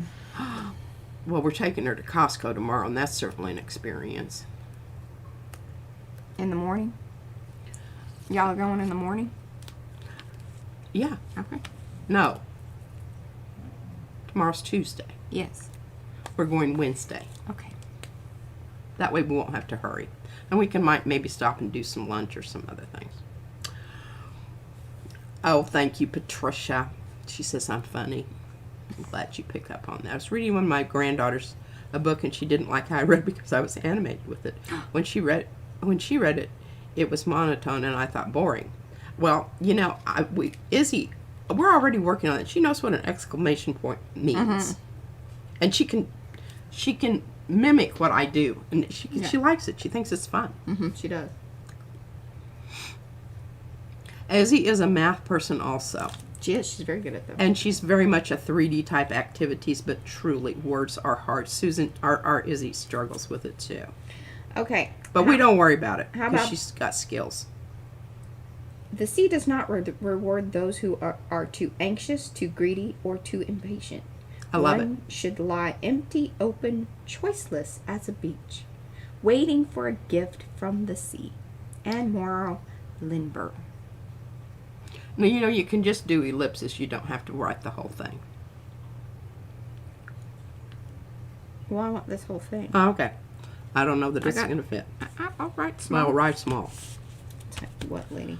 Well, we're taking her to Costco tomorrow, and that's certainly an experience. In the morning. Y'all are going in the morning. Yeah. Okay. No. Tomorrow's Tuesday. Yes. We're going Wednesday. Okay. That way we won't have to hurry. And we can maybe stop and do some lunch or some other things. Oh, thank you, Patricia. She says I'm funny. I'm glad you picked up on that. I was reading one of my granddaughters a book, and she didn't like how I read because I was animated with it. When she read it, it was monotone, and I thought boring. Well, you know, Izzy, we're already working on it. She knows what an exclamation point means, and she can mimic what I do, and she likes it. She thinks it's fun. She does. Izzy is a math person also. She is. She's very good at them. And she's very much a 3D type activities, but truly, words are hard. Our Izzy struggles with it too. Okay. But we don't worry about it How because about she's got skills. the sea does not reward those who are too anxious, too greedy, or too impatient. I love it. One should lie empty, open, choiceless as a beach, waiting for a gift from the sea. And moral, Lindbergh. Now, you know, you can just do ellipsis. You don't have to write the whole thing. Well, I want this whole thing. Oh, okay. I don't know that it's going to fit. I'll write small. Well, write small. What, lady?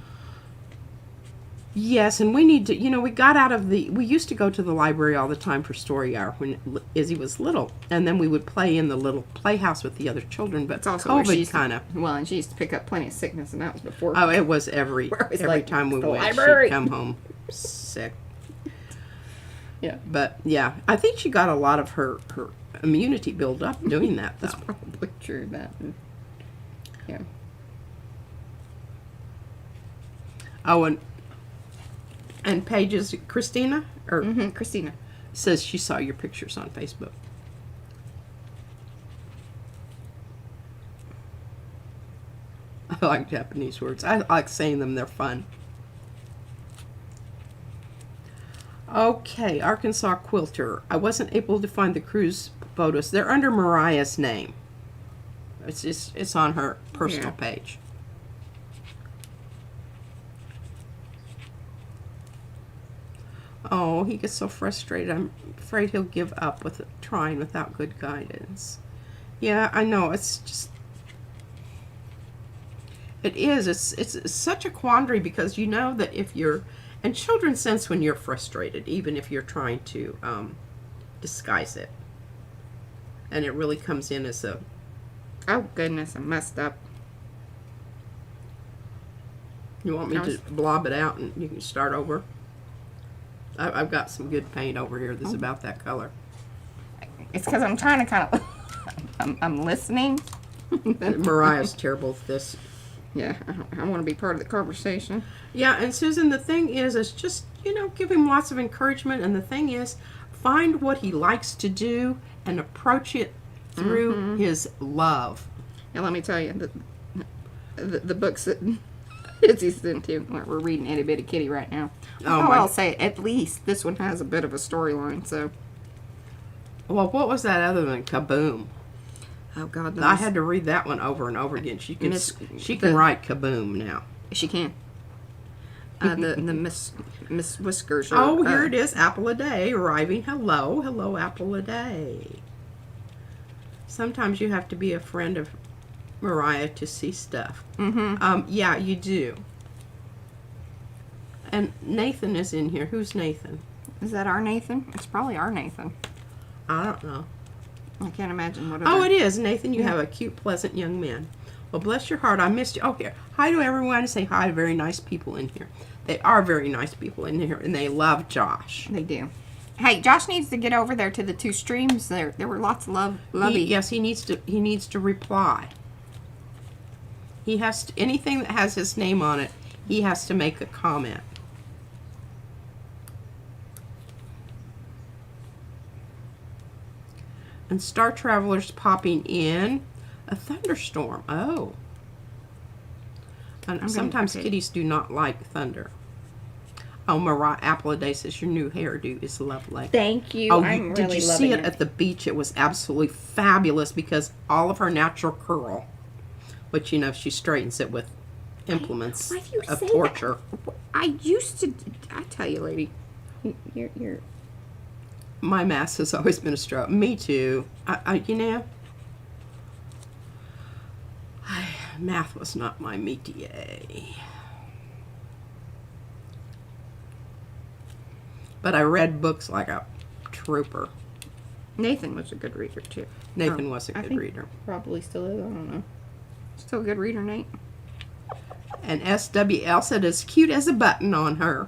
Yes, and we need to, we got out of we used to go to the library all the time for story hour when Izzy was little, and then we would play in the little playhouse with the other children, but It's also where she COVID used to- kind of, Well, and she used to pick up plenty of sickness, and that was before. oh, it was every It's like, time we the went, library. she'd come home sick. Yeah. But, yeah, I think she got a lot of her immunity built up doing that, though. That's probably true. Yeah. Oh, and Paige's Christina, or Christina. says she saw your pictures on Facebook. I like Japanese words. I like saying them. They're fun. Okay, Arkansas Quilter. I wasn't able to find the cruise photos. They're under Mariah's name. It's on her personal page. Oh, he gets so frustrated. I'm afraid he'll give up with trying without good guidance. Yeah, I know. It's just... It is. It's such a quandary because you know that if you're... And children sense when you're frustrated, even if you're trying to disguise it. And it really comes in as a... Oh, goodness, I messed up. You want me to blob it out and you can start over? I've got some good paint over here that's about that color. It's because I'm trying to kind of... I'm listening. Mariah's terrible at this. Yeah, I want to be part of the conversation. Yeah, and Susan, the thing is just, give him lots of encouragement. And the thing is, find what he likes to do and approach it through his love. And let me tell you, the books that Izzy sent him, we're reading Itty Bitty Kitty right now. Oh, I'll say at least this one has a bit of a storyline, so... Well, what was that other than Kaboom? Oh, God. I had to read that one over and over again. She can write Kaboom now. She can. The Miss Whiskers. Oh, here it is. Apple a day arriving. Hello, apple a day. Sometimes you have to be a friend of Mariah to see stuff. Yeah, you do. And Nathan is in here. Who's Nathan? Is that our Nathan? It's probably our Nathan. I don't know. I can't imagine what. Oh, it is Nathan. You have a cute, pleasant young man. Well, bless your heart. I missed you. Oh, here. Hi to everyone. Say hi to very nice people in here. They are very nice people in here, and they love Josh. They do. Hey, Josh needs to get over there to the 2 streams. There were lots of lovey. Yes, he needs to reply. He has to, anything that has his name on it, he has to make a comment. And Star Traveler's popping in a thunderstorm. Oh. And sometimes kitties do not like thunder. Oh, Mariah Appleday says your new hairdo is lovely. Thank you. Oh, I'm did really you see it at the beach? It was absolutely fabulous because all of her natural curl, which she straightens it with implements of torture. I used to. I tell you, lady, you're. My math has always been a stroke. Me too. Math was not my métier. But I read books like a trooper. Nathan was a good reader too. Nathan was a good reader. Probably still is. I don't know. Still a good reader, Nate. And SWL said as cute as a button on her.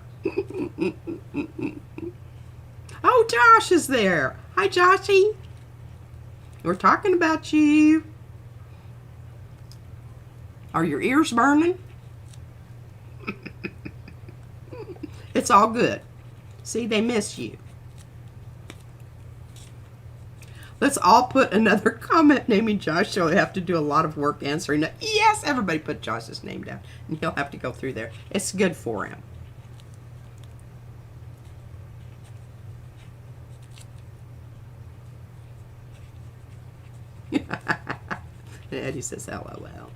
Oh, Josh is there. Hi, Joshy. We're talking about you. Are your ears burning? It's all good. See, they miss you. Let's all put another comment naming Josh, so he'll have to do a lot of work answering it. Yes, everybody put Josh's name down, and he'll have to go through there. It's good for him. And Eddie says LOL.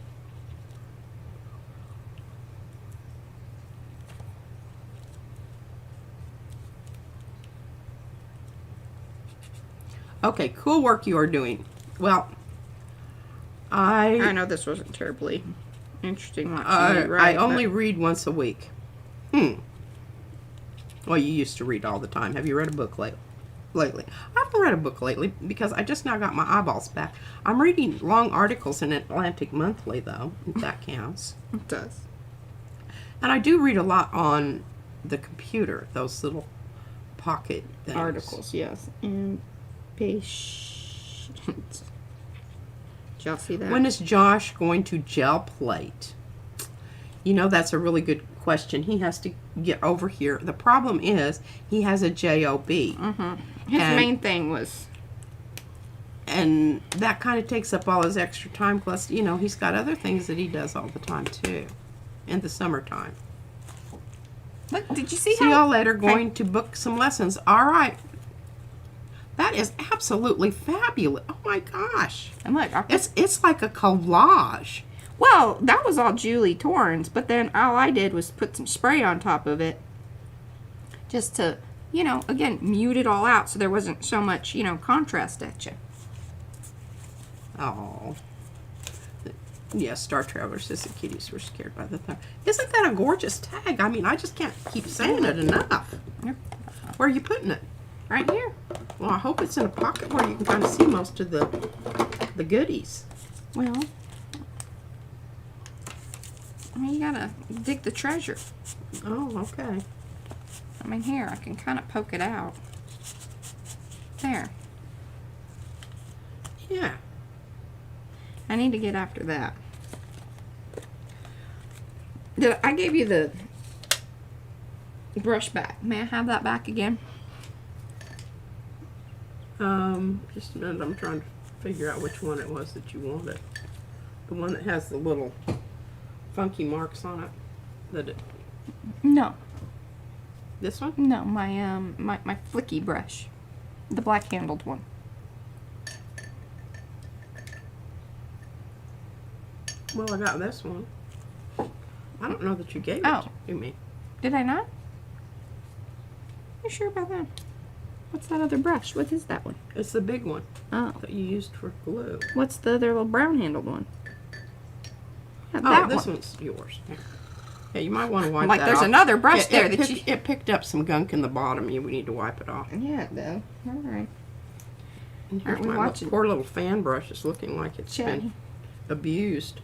Okay, cool work you are doing. Well, I know this wasn't terribly interesting. I only read once a week. Well, you used to read all the time. Have you read a book lately? I haven't read a book lately because I just now got my eyeballs back. I'm reading long articles in Atlantic Monthly, though, if that counts. It does. And I do read a lot on the computer, those little pocket things. Articles, yes. And patience. Did y'all see that? When is Josh going to gel plate? You know, that's a really good question. He has to get over here. The problem is he has a job. Mm-hmm. His main thing was... And that kind of takes up all his extra time. Plus, you know, he's got other things that he does all the time, too. In the summertime. Look, did you see See y'all later. Going to book some lessons. All right. That is absolutely fabulous. Oh, my gosh. And look, It's like a collage. well, that was all Julie Torrens, but then all I did was put some spray on top of it just to, you know, again, mute it all out so there wasn't so much, you know, contrast at you. Oh. Yes, Star Traveler says the kitties were scared by the thumb. Isn't that a gorgeous tag? I mean, I just can't keep saying it enough. Yep. Where are you putting it? Right here. Well, I hope it's in a pocket where you can kind of see most of the goodies. Well, I mean, you gotta dig the treasure. Oh, okay. I mean, here, I can kind of poke it out. There. Yeah. I need to get after that. I gave you the brush back. May I have that back again? Just a minute. I'm trying to figure out which one it was that you wanted. The one that has the little funky marks on it. No. This one? No, my flicky brush. The black handled one. Well, I got this one. I don't know that you gave Oh. it to me. Did I not? You sure about that? What's that other brush? What is that one? It's the big one Oh. that you used for glue. What's the other little brown handled one? Yeah, Oh, that this one. one's yours. Yeah, you might want to wipe Like that there's off. another brush there that picked, it picked up some gunk in the bottom. We need to wipe it off. Yeah, it does. All right. And here's Aren't we my watching? poor little fan brush. It's looking like it's Chatty. been abused.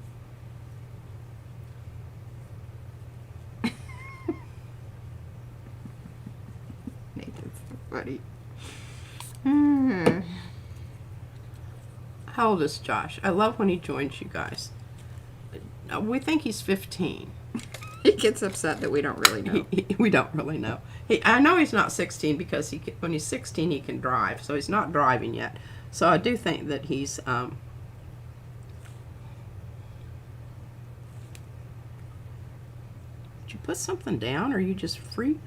Nathan's so funny. Hmm. How old is Josh? I love when he joins you guys. We think he's 15. He gets upset that we don't really know. We don't really know. I know he's not 16 because when he's 16 he can drive, so he's not driving yet. So I do think that he's Did you put something down, or are you just free?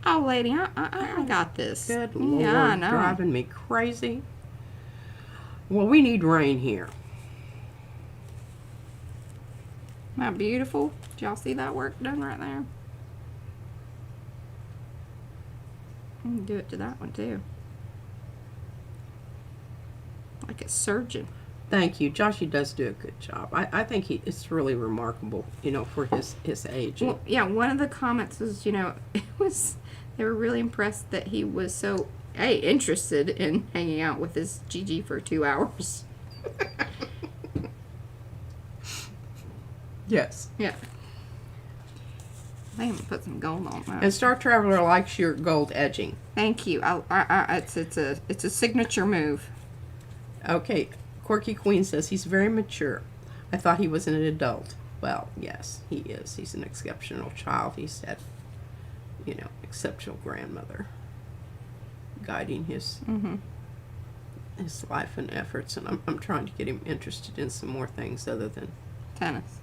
Oh, lady, I got this. Good Lord, Yeah, I know. driving me crazy. Well, we need rain here. Isn't that beautiful? Did y'all see that work done right there? I can do it to that one too. Like a surgeon. Thank you. Joshy does do a good job. I think it's really remarkable, you know, for his age. Well, yeah, one of the comments was, you know, they were really impressed that he was so, interested in hanging out with his Gigi for 2 hours. Yes. Yeah. I haven't put some gold on that. And Star Traveler likes your gold edging. Thank you. It's a signature move. Okay. Quirky Queen says he's very mature. I thought he was an adult. Well, yes, he is. He's an exceptional child. He said, you know, exceptional grandmother, guiding his his life and efforts. And I'm trying to get him interested in some more things other than Tennis.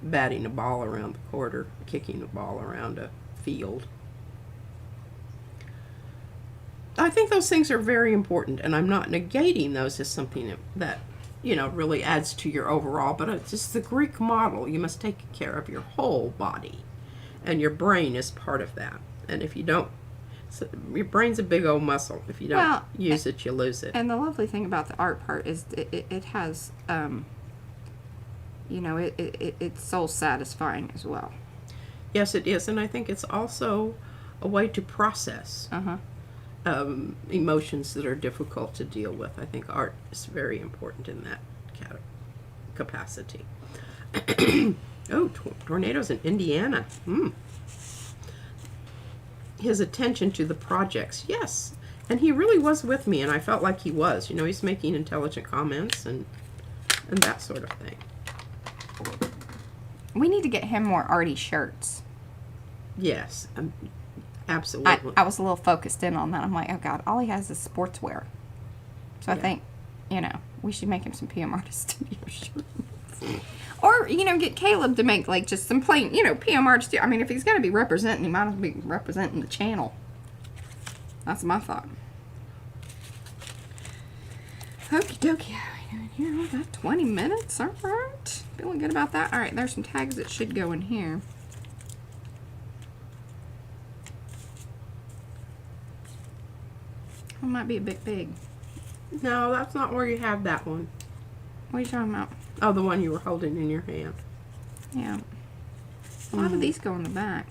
batting a ball around the court or kicking a ball around a field. I think those things are very important, and I'm not negating those as something that you know, really adds to your overall, but it's just the Greek model. You must take care of your whole body, and your brain is part of that. And if you don't, so your brain's a big old muscle. If you don't use it, you lose it. And the lovely thing about the art part is it has, you know, it's soul satisfying as well. Yes, it is, and I think it's also a way to process Uh-huh. emotions that are difficult to deal with. I think art is very important in that capacity. Oh, tornadoes in Indiana. His attention to the projects. Yes. And he really was with me, and I felt like he was. You know, he's making intelligent comments and that sort of thing. We need to get him more arty shirts. Yes, absolutely. I was a little focused in on that. I'm like, oh God, all he has is sportswear. So I think, you know, we should make him some PM Artist Studio shirts. Or, you know, get Caleb to make, like, just some plain, you know, PM Artist. I mean, if he's going to be representing, he might as well be representing the channel. That's my thought. Okie dokie. Here, we got 20 minutes. All right. Feeling good about that. All right, there's some tags that should go in here. It might be a bit big. No, that's not where you have that one. What are you talking about? Oh, the one you were holding in your hand. Yeah. A lot of these go in the back.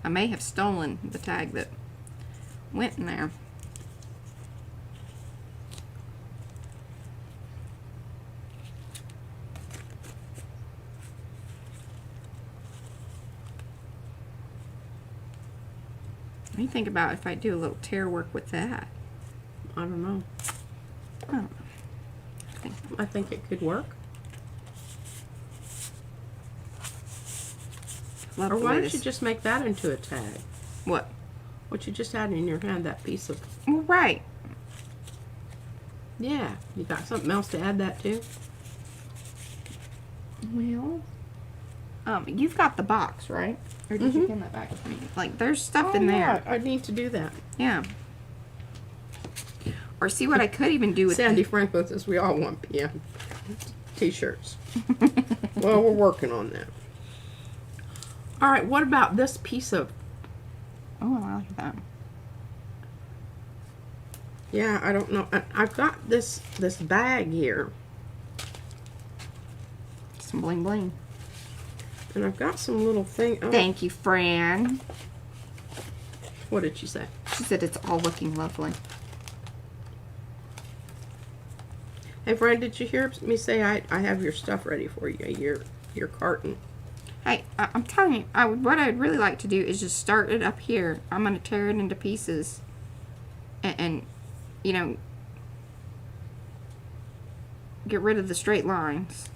I may have stolen the tag that went in there. What do you think about if I do a little tear work with that? I don't know. I don't know. I think it could work. Love Or the why way don't you this- just make that into a tag? What? What you just had in your hand, that piece of... Well, right. Yeah. You got something else to add that to? Well, you've got the box, right? Or did you give that back to me? Like, there's stuff in there. I need to do that. Yeah. Or see what I could even do with Sandy Franklin says we all want PM t-shirts. Well, we're working on that. All right, what about this piece of... Oh, I like that. Yeah, I don't know. I've got this bag here. Some bling bling. And I've got some little thing. Oh, Thank you, Fran. what did she say? She said it's all looking lovely. Hey, Fran, did you hear me say I have your stuff ready for you? Your carton. Hey, I'm telling you, what I'd really like to do is just start it up here. I'm going to tear it into pieces. And, you know, get rid of the straight lines.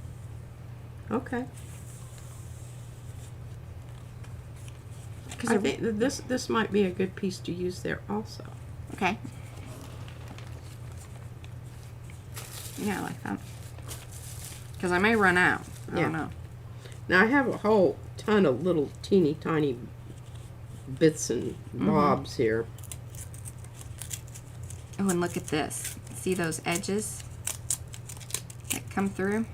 Okay. Cause I think that this might be a good piece to use there also. okay. Yeah, I like that. Because I may run out. I don't know. Now I have a whole ton of little teeny tiny bits and bobs here. Oh, and look at this. See those edges that come through?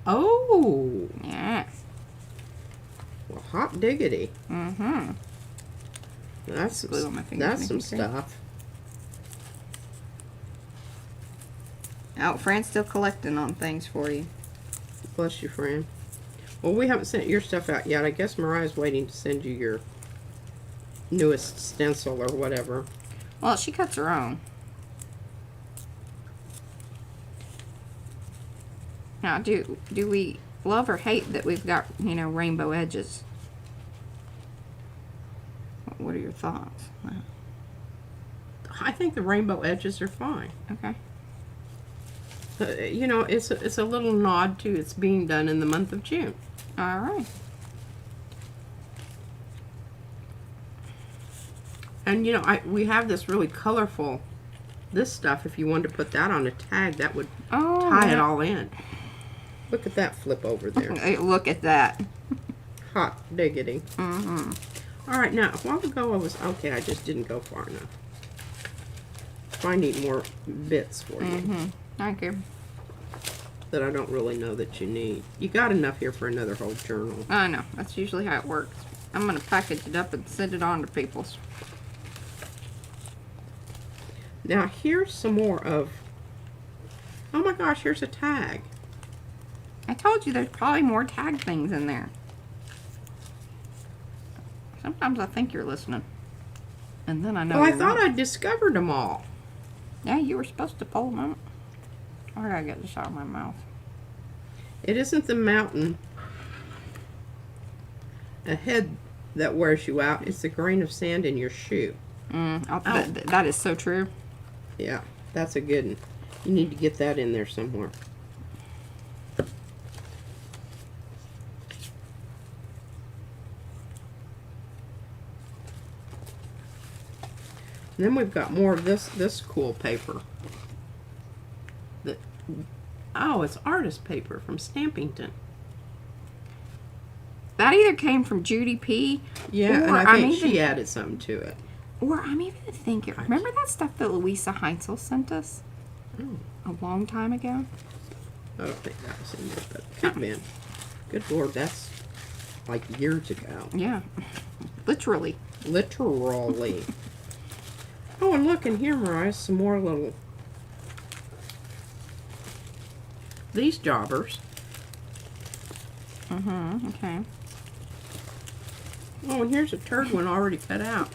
Oh, Yeah. well, hot diggity. Mm-hmm. That's Glue on my fingers that's make some me crazy. stuff. Oh, Fran's still collecting on things for you. Bless you, Fran. Well, we haven't sent your stuff out yet. I guess Mariah's waiting to send you your newest stencil or whatever. Well, she cuts her own. Now, do we love or hate that we've got, you know, rainbow edges? What are your thoughts? I think the rainbow edges are fine. Okay. You know, it's a little nod to it's being done in the month of June. All right. And you know, we have this really colorful this stuff. If you wanted to put that on a tag, that would tie it all in. Look at that flip over there. Hey, look at that. Hot diggity. Mm-hmm. All right, now a while ago I was okay. I just didn't go far enough. I need more bits for you. Mm-hmm. Thank you. That I don't really know that you need. You got enough here for another whole journal. I know. That's usually how it works. I'm going to package it up and send it on to people. Now here's some more of... Oh my gosh, here's a tag. I told you there's probably more tag things in there. Sometimes I think you're listening. And then I know Well, I you're thought not. I discovered them all. Yeah, you were supposed to pull them out. I gotta get this out of my mouth. It isn't the mountain ahead that wears you out. It's the grain of sand in your shoe. That is so true. Yeah, that's a good one. You need to get that in there somewhere. And then we've got more of this cool paper. Oh, it's artist paper from Stampington. That either came from Judy P. Yeah, or and I think I'm she even, added something to it. Or I'm even thinking, remember that stuff that Louisa Heinzel sent us a long time ago? I don't think that was in there, but could have been. Good Lord, that's like years ago. Yeah, literally. Literally. Oh, and look in here, Mariah, some more little... These jobbers. Okay. Oh, and here's a turd one already cut out.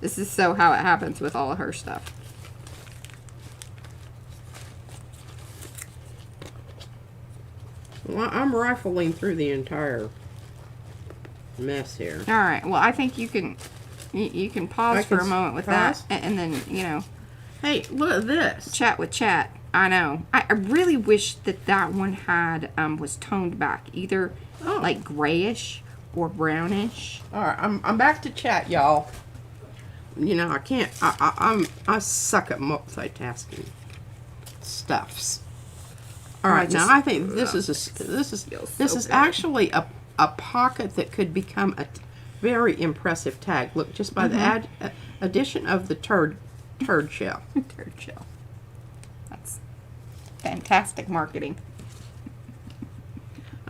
This is so how it happens with all of her stuff. Well, I'm rifling through the entire mess here. All right. Well, I think you can pause for a moment with pause? that, and then Hey, look at this. chat with chat. I know. I really wish that one had was toned back, either like grayish or brownish. All right, I'm back to chat, y'all. You know, I can't. I suck at multitasking stuffs. All right, now I think this is actually a pocket that could become a very impressive tag. Look, just by the addition of the turd shell. Turd shell. That's fantastic marketing.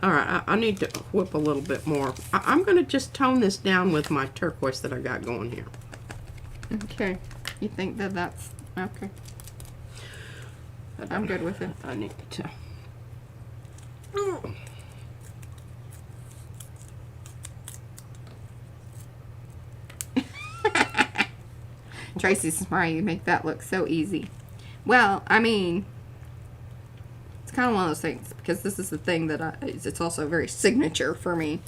All right, I need to whip a little bit more. I'm going to just tone this down with my turquoise that I got going here. Okay. You think that's okay? I'm good with it. I need to. Tracy's smart. You make that look so easy. Well, I mean, it's kind of one of those things because this is the thing that it's also very signature for me.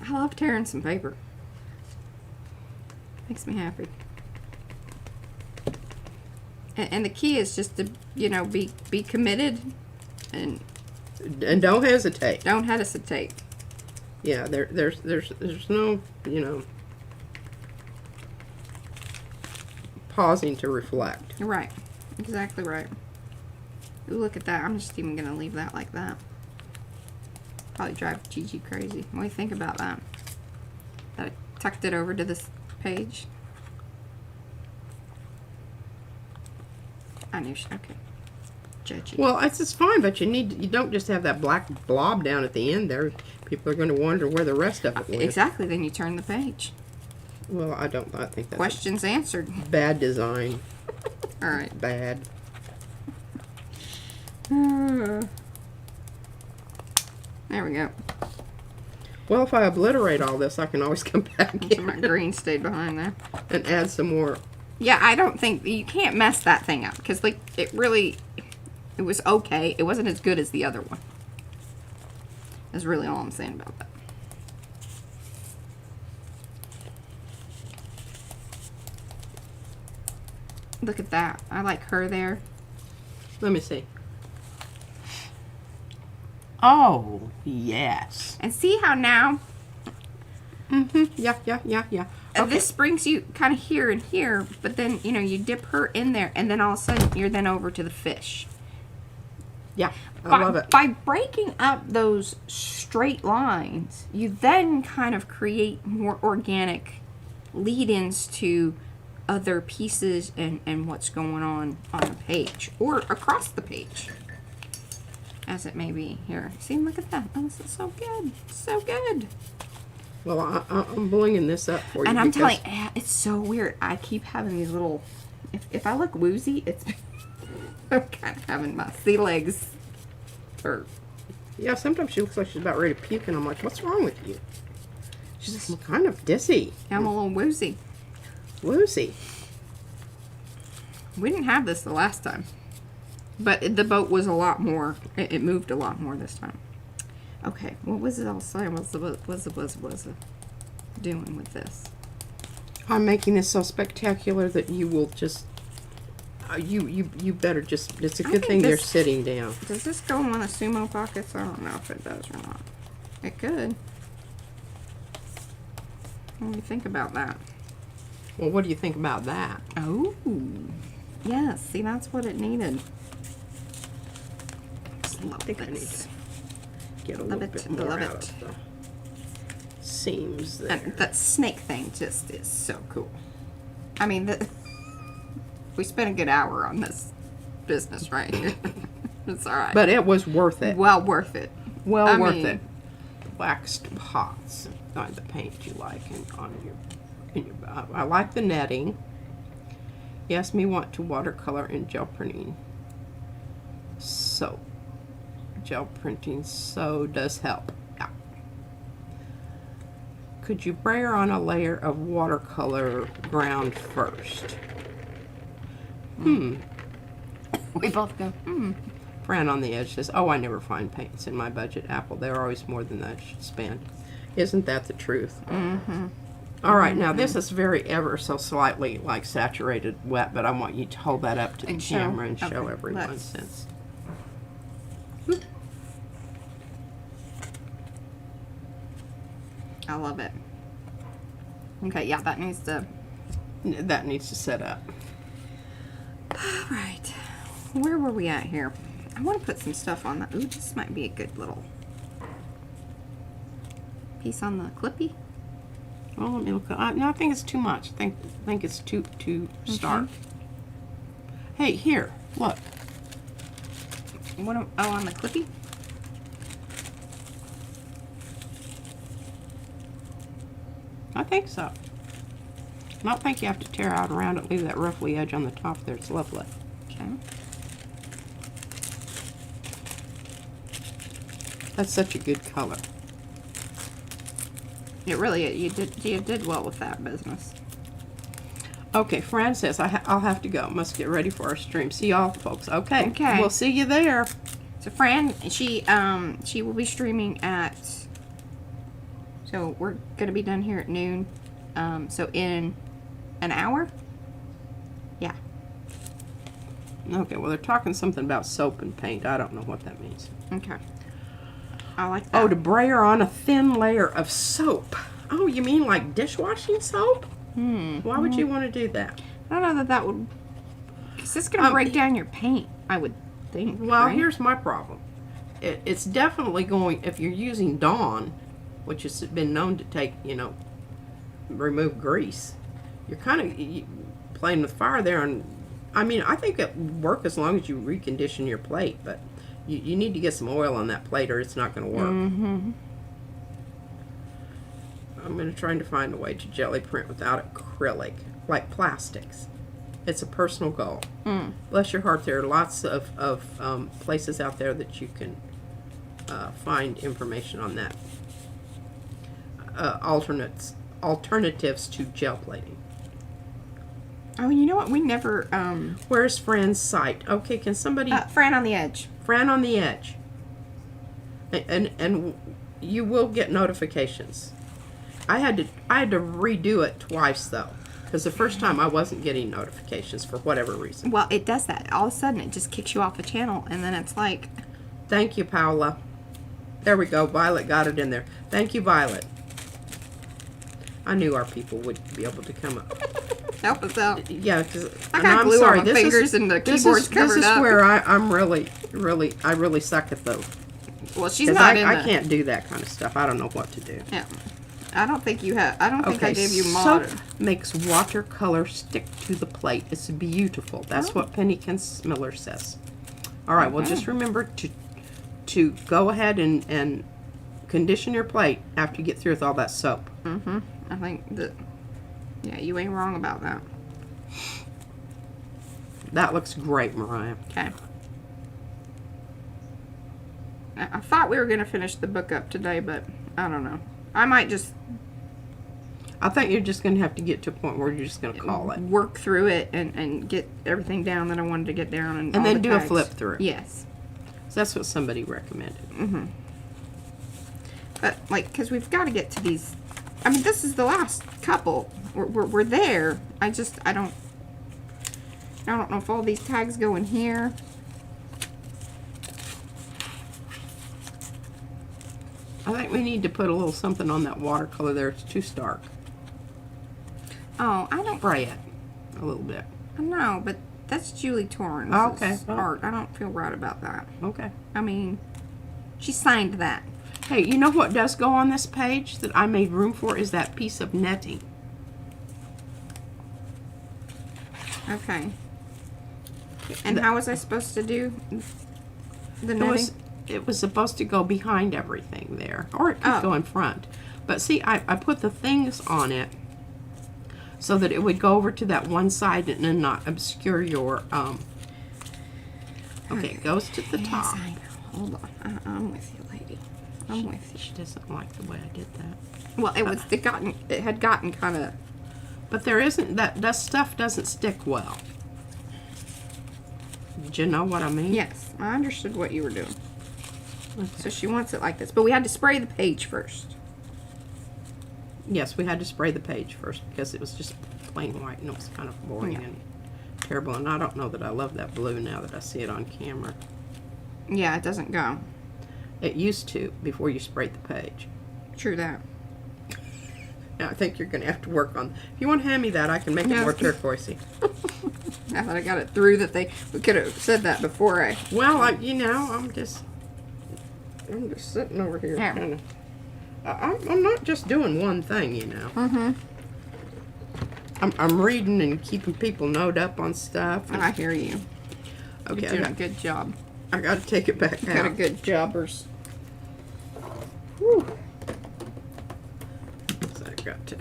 I love tearing some paper. Makes me happy. And the key is just to, be committed and don't hesitate. don't hesitate. Yeah, there's no, pausing to reflect. You're right. Exactly right. Ooh, look at that. I'm just even going to leave that like that. Probably drive Gigi crazy. What do you think about that? That I tucked it over to this page. I knew okay. Judgy. Well, it's fine, but you don't just have that black blob down at the end there. People are going to wonder where the rest of it went. Exactly. Then you turn the page. Well, I think that's Questions answered. bad design. All right. Bad. There we go. Well, if I obliterate all this, I can always come back My in green stayed behind there. and add some more. Yeah, I don't think you can't mess that thing up because it was okay. It wasn't as good as the other one. That's really all I'm saying about that. Look at that. I like her there. Let me see. Oh, yes. And see how now Yeah. and this brings you kind of here and here, but then, you dip her in there, and then all of a sudden, you're then over to the fish. Yeah, I love it. By breaking up those straight lines, you then kind of create more organic lead-ins to other pieces and what's going on the page, or across the page, as it may be here. See, look at that. Oh, this is so good. So good. Well, I'm blinging this up for you. And I'm telling you, it's so weird. I keep having these little... If I look woozy, it's... I'm kind of having my sea legs her. Yeah, sometimes she looks like she's about ready to puke, and I'm like, what's wrong with you? She's kind of dizzy. I'm a little woozy. Woozy. We didn't have this the last time. But the boat was a lot more, it moved a lot more this time. Okay, what was it all saying? What's the doing with this? I'm making this so spectacular that you will just, you better just, it's a good thing you're sitting down. Does this go in one of the sumo pockets? I don't know if it does or not. It could. What do you think about that? Well, what do you think about that? Oh, yes. See, that's what it needed. I think I need to get a Love little bit it, more love out it. of the seams there. That snake thing just is so cool. I mean, we spent a good hour on this business right here. It's all right. But it was worth it. Well worth it. Well worth it. Waxed pots. The paint you like and on your I like the netting. Yes, me want to watercolor and gel printing. So gel printing so does help. Yeah. Could you brayer on a layer of watercolor ground first? We both go, Fran on the edge says, oh, I never find paints in my budget, Apple. They're always more than I should spend. Isn't that the truth? All right, now this is very ever so slightly like saturated wet, but I want you to hold that up to the And show. camera and show Okay, everyone let's- since. I love it. Okay, yeah, that needs to... That needs to set up. All right. Where were we at here? I want to put some stuff on the... Ooh, this might be a good little piece on the clippy. Well, let me look. No, I think it's too much. I think it's too stark. Hey, here, look. What? Oh, on the clippy? I think so. I don't think you have to tear out around it. Leave that ruffly edge on the top there. It's lovely. Okay. That's such a good color. It really, you did well with that business. Okay, Fran says I'll have to go. Must get ready for our stream. See y'all, folks. Okay. Okay. We'll see you there. So Fran, she will be streaming at. So we're gonna be done here at noon. So in an hour. Yeah. Okay. Well, they're talking something about soap and paint. I don't know what that means. Okay. I like that. Oh, to brayer on a thin layer of soap. Oh, you mean like dishwashing soap? Why would you want to do that? I don't know that would. Cause it's gonna break down your paint. I would think. Well, right? here's my problem. It's definitely going, if you're using Dawn, which has been known to take, remove grease, you're kind of playing with fire there. And I mean, I think it would work as long as you recondition your plate, but you need to get some oil on that plate or it's not going to work. I'm going to try to find a way to jelly print without acrylic, like plastics. It's a personal goal. Bless your heart, there are lots of places out there that you can find information on that. Alternatives to gel plating. Oh, you know what? We never. Where's Fran's site? Okay, can somebody... Fran on the edge. Fran on the edge. And you will get notifications. I had to redo it twice though, because the first time I wasn't getting notifications for whatever reason. Well, it does that. All of a sudden, it just kicks you off the channel, and then it's like. Thank you, Paula. There we go. Violet got it in there. Thank you, Violet. I knew our people would be able to come up. Help us out. Yeah, because I got glue on my fingers and the keyboard's covered This is up. where I'm really suck at those. Well, she's Because not in I can't do that kind of stuff. I don't know what to do. Yeah. I don't think you have. I don't think I gave you soap modern. makes watercolor stick to the plate. It's beautiful. That's what Pennykins Miller says. All right. Well, just remember to go ahead and condition your plate after you get through with all that soap. I think that. Yeah, you ain't wrong about that. That looks great, Mariah. Okay. I thought we were going to finish the book up today, but I don't know. I might just... I think you're just going to have to get to a point where you're just going to call it. Work through it and get everything down that I wanted to get down. And then the do tags. a flip through. Yes. So that's what somebody recommended. Mm-hmm. But, like, because we've got to get to these... I mean, this is the last couple. We're there. I don't know if all these tags go in here. I think we need to put a little something on that watercolor there. It's too stark. Oh, I don't... Spray it a little bit. I know, but that's Julie Torrance. Oh, okay. Art. I don't feel right about that. Okay. I mean, she signed that. Hey, you know what does go on this page that I made room for is that piece of netting. Okay. And how was I supposed to do the netting? It was supposed to go behind everything there. Or it could go in front. But see, I put the things on it so that it would go over to that one side and then not obscure your, okay, it goes to the top. Yes, I know. Hold on. I'm with you, lady. I'm with you. She doesn't like the way I did that. Well, it had gotten kind of... But there isn't, that stuff doesn't stick well. Did you know what I mean? Yes, I understood what you were doing. Okay. So she wants it like this. But we had to spray the page first. Yes, we had to spray the page first because it was just plain white and it was kind of boring and terrible. And I don't know that I love that blue now that I see it on camera. Yeah, it doesn't go. It used to before you sprayed the page. True that. Now I think you're going to have to work on. If you want to hand me that, I can make it more turquoisey. Now that I got it through, we could have said that before I. Well, I'm just sitting over here. Yeah. Kinda, I'm not just doing one thing, you know. Mm-hmm. I'm reading and keeping people note up on stuff. I hear you. Okay, You're doing a good job. I got to take it back out. Got a good jobbers. Whew. So I got to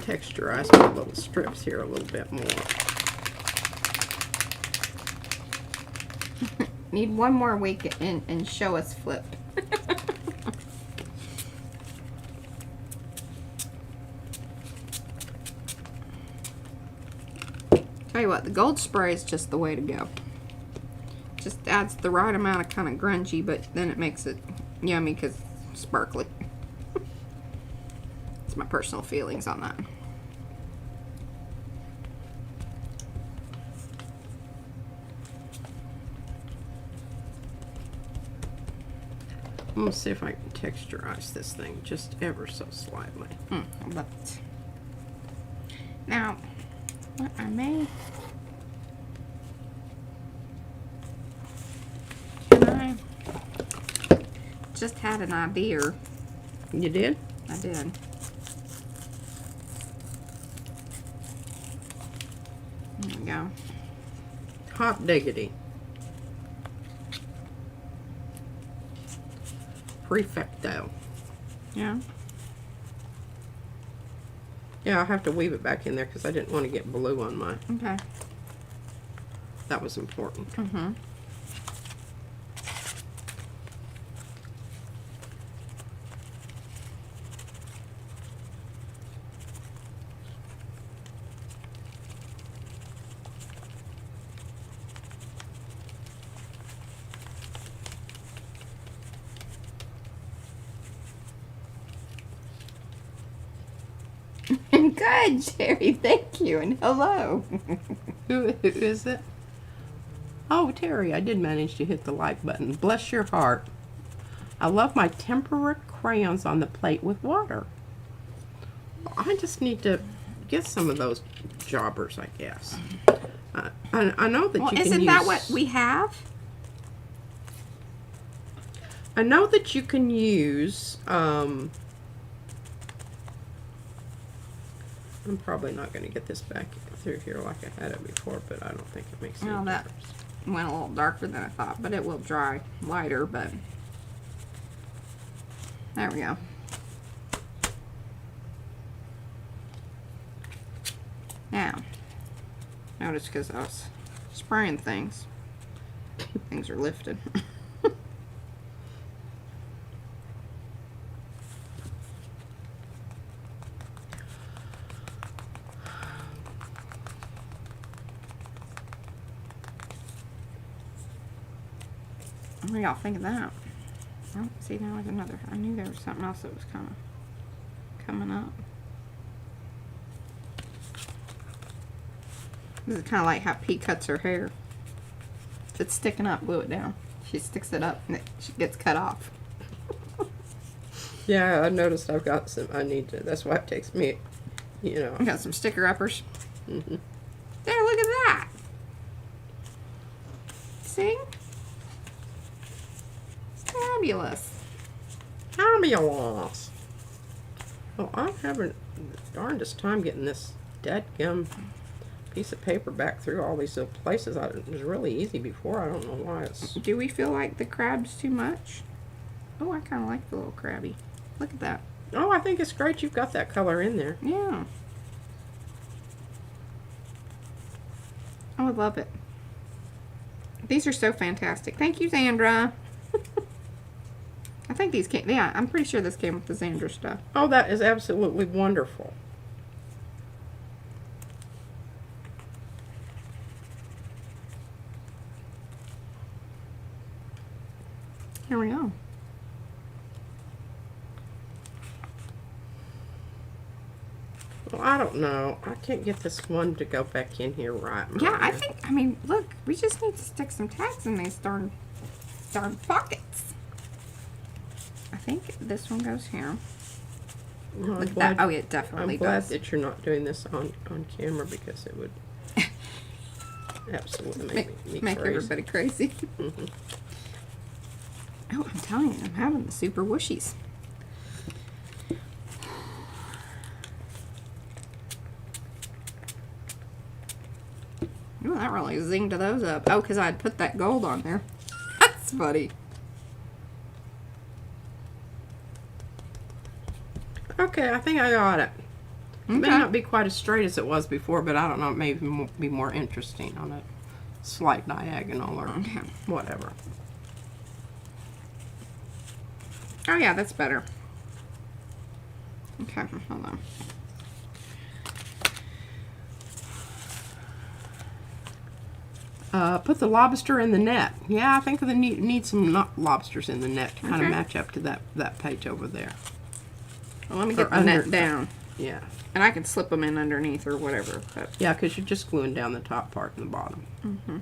texturize my little strips here a little bit more. Need one more week and show us flip. Tell you what, the gold spray is just the way to go. Just adds the right amount of kind of grungy, but then it makes it yummy because it's sparkly. It's my personal feelings on that. I'm going to see if I can texturize this thing just ever so slightly. I love it. Now, what I may... I just had an idea. You did? I did. There we go. Hot diggity. Prefecto. Yeah. Yeah, I'll have to weave it back in there because I didn't want to get blue on my... Okay. That was important. Mm-hmm. Good, Jerry. Thank you, and hello. Who is it? Oh, Terry, I did manage to hit the like button. Bless your heart. I love my tempera crayons on the plate with water. I just need to get some of those jobbers, I guess. I know that you can use... Isn't that what we have? I know that you can use... I'm probably not going to get this back through here like I had it before, but I don't think it makes any Well, that difference. went a little darker than I thought, but it will dry lighter, but there we go. Now, notice because I was spraying things, things are lifted. What do y'all think of that? Oh, see, now there's another. I knew there was something else that was kind of coming up. This is kind of like how P cuts her hair. If it's sticking up, glue it down. She sticks it up and she gets cut off. Yeah, I noticed I've got some. I need to. That's why it takes me, you know. I got some sticker uppers. Mm-hmm. There, look at that. See? Fabulous. Fabulous. Well, I'm having the darndest time getting this dadgum piece of paper back through all these little places. It was really easy before. I don't know why it's... Do we feel like the crab's too much? Oh, I kind of like the little crabby. Look at that. Oh, I think it's great you've got that color in there. Yeah. I would love it. These are so fantastic. Thank you, Zandra. I think these came... Yeah, I'm pretty sure this came with the Zandra stuff. Oh, that is absolutely wonderful. Here we go. Well, I don't know. I can't get this one to go back in here right. Yeah, I think, I mean, look, we just need to stick some tags in these darn pockets. I think this one goes here. Well, Look at that. Oh, it definitely I'm glad does. that you're not doing this on camera because it would absolutely Make crazy. everybody crazy. Mhm. Oh, I'm telling you, I'm having the super whooshies. Oh, that really zinged those up. Oh, because I'd put that gold on there. That's funny. Okay, I think I got it. It may Okay. not be quite as straight as it was before, but I don't know. It may be more interesting on a slight diagonal or Okay. whatever. Oh, yeah, that's better. Okay, hold on. Put the lobster in the net. Yeah, I think they need some lobsters in the net to kind Okay. of match up to that page over there. Well, let me Or get the under- net down. Yeah. And I can slip them in underneath or whatever. But Yeah, because you're just gluing down the top part and the bottom. mm-hmm.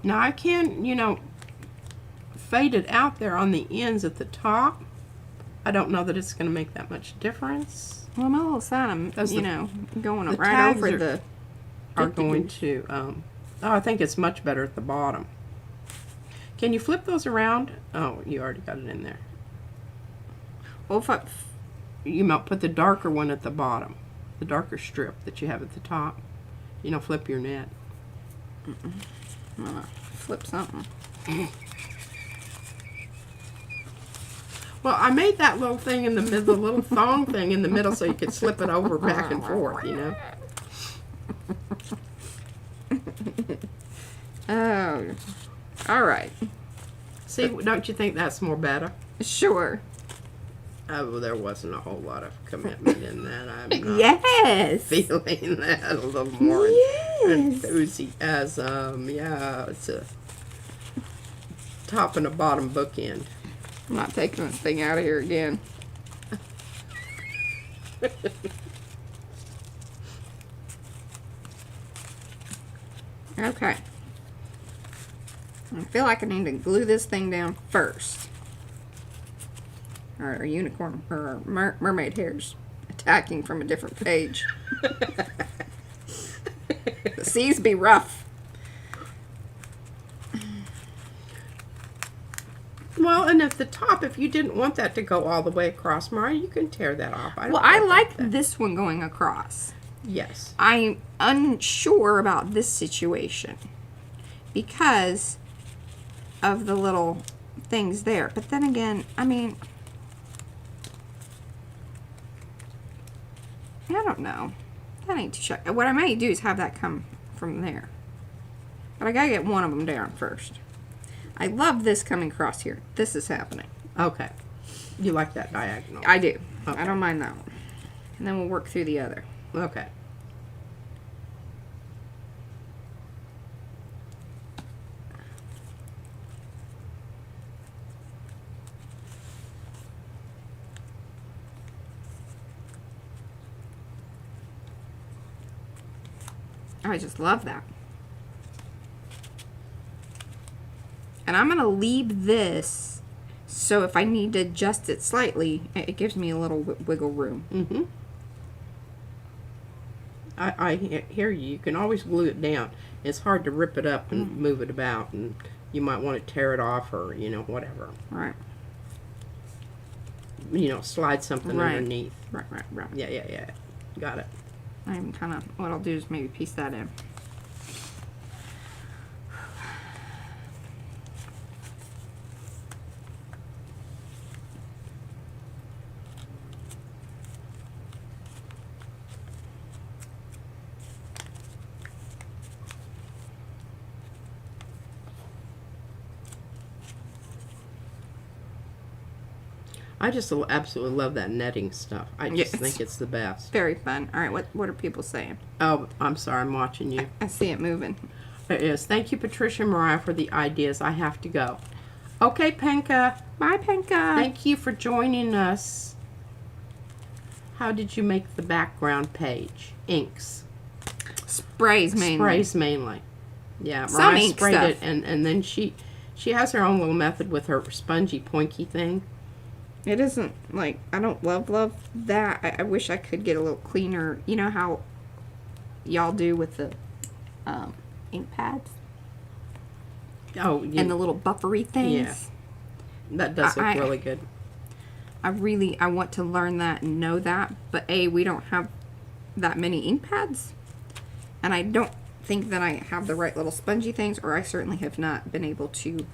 Now I can, fade it out there on the ends at the top. I don't know that it's going to make that much difference. Well, my little side, I'm, Those going the right tags over the... Are going to, I think it's much better at the bottom. Can you flip those around? Oh, you already got it in there. Well, if I... You might put the darker one at the bottom. The darker strip that you have at the top. Flip your net. flip something. Well, I made that little thing in the middle, the little thong thing in the middle so you could slip it over back and forth, Oh. All right. See, don't you think that's more better? Sure. Oh, there wasn't a whole lot of commitment in that. I'm not Yes. feeling that a little more Yes. enthusiasm. Yeah, it's a top and a bottom bookend. I'm not taking this thing out of here again. Okay. I feel like I need to glue this thing down first. Our unicorn or our mermaid hairs attacking from a different page. The seas be rough. Well, and at the top, if you didn't want that to go all the way across, Mariah, you can tear that off. Well, I like this one going across. Yes. I'm unsure about this situation because of the little things there. But then again, I mean, I don't know. That ain't too shy. What I may do is have that come from there. But I gotta get one of them down first. I love this coming across here. This is happening. Okay. You like that diagonal? I do. Okay. I don't mind that one. And then we'll work through the other. Okay. I just love that. And I'm going to leave this so if I need to adjust it slightly, it gives me a little wiggle room. Mm-hmm. I hear you. You can always glue it down. It's hard to rip it up and move it about, and you might want to tear it off or, you know, whatever. Right. You know, slide something Right. underneath. Right. Yeah. Got it. I'm kind of, what I'll do is maybe piece that in. I just absolutely love that netting stuff. I just Yes. think it's the best. Very fun. All right, what are people saying? Oh, I'm sorry. I'm watching you. I see it moving. It is. Thank you, Patricia and Mariah, for the ideas. I have to go. Okay, Penka. Bye, Penka. Thank you for joining us. How did you make the background page? Inks. Sprays mainly. Sprays mainly. Yeah, Some Mariah ink sprayed stuff. it, and then she has her own little method with her spongy, poinky thing. It isn't like, I don't love that. I wish I could get a little cleaner. You know how y'all do with the ink pads? Oh, yeah. And the little buffery things? Yeah. That does look really good. I want to learn that and know that. But A, we don't have that many ink pads. And I don't think that I have the right little spongy things, or I certainly have not been able to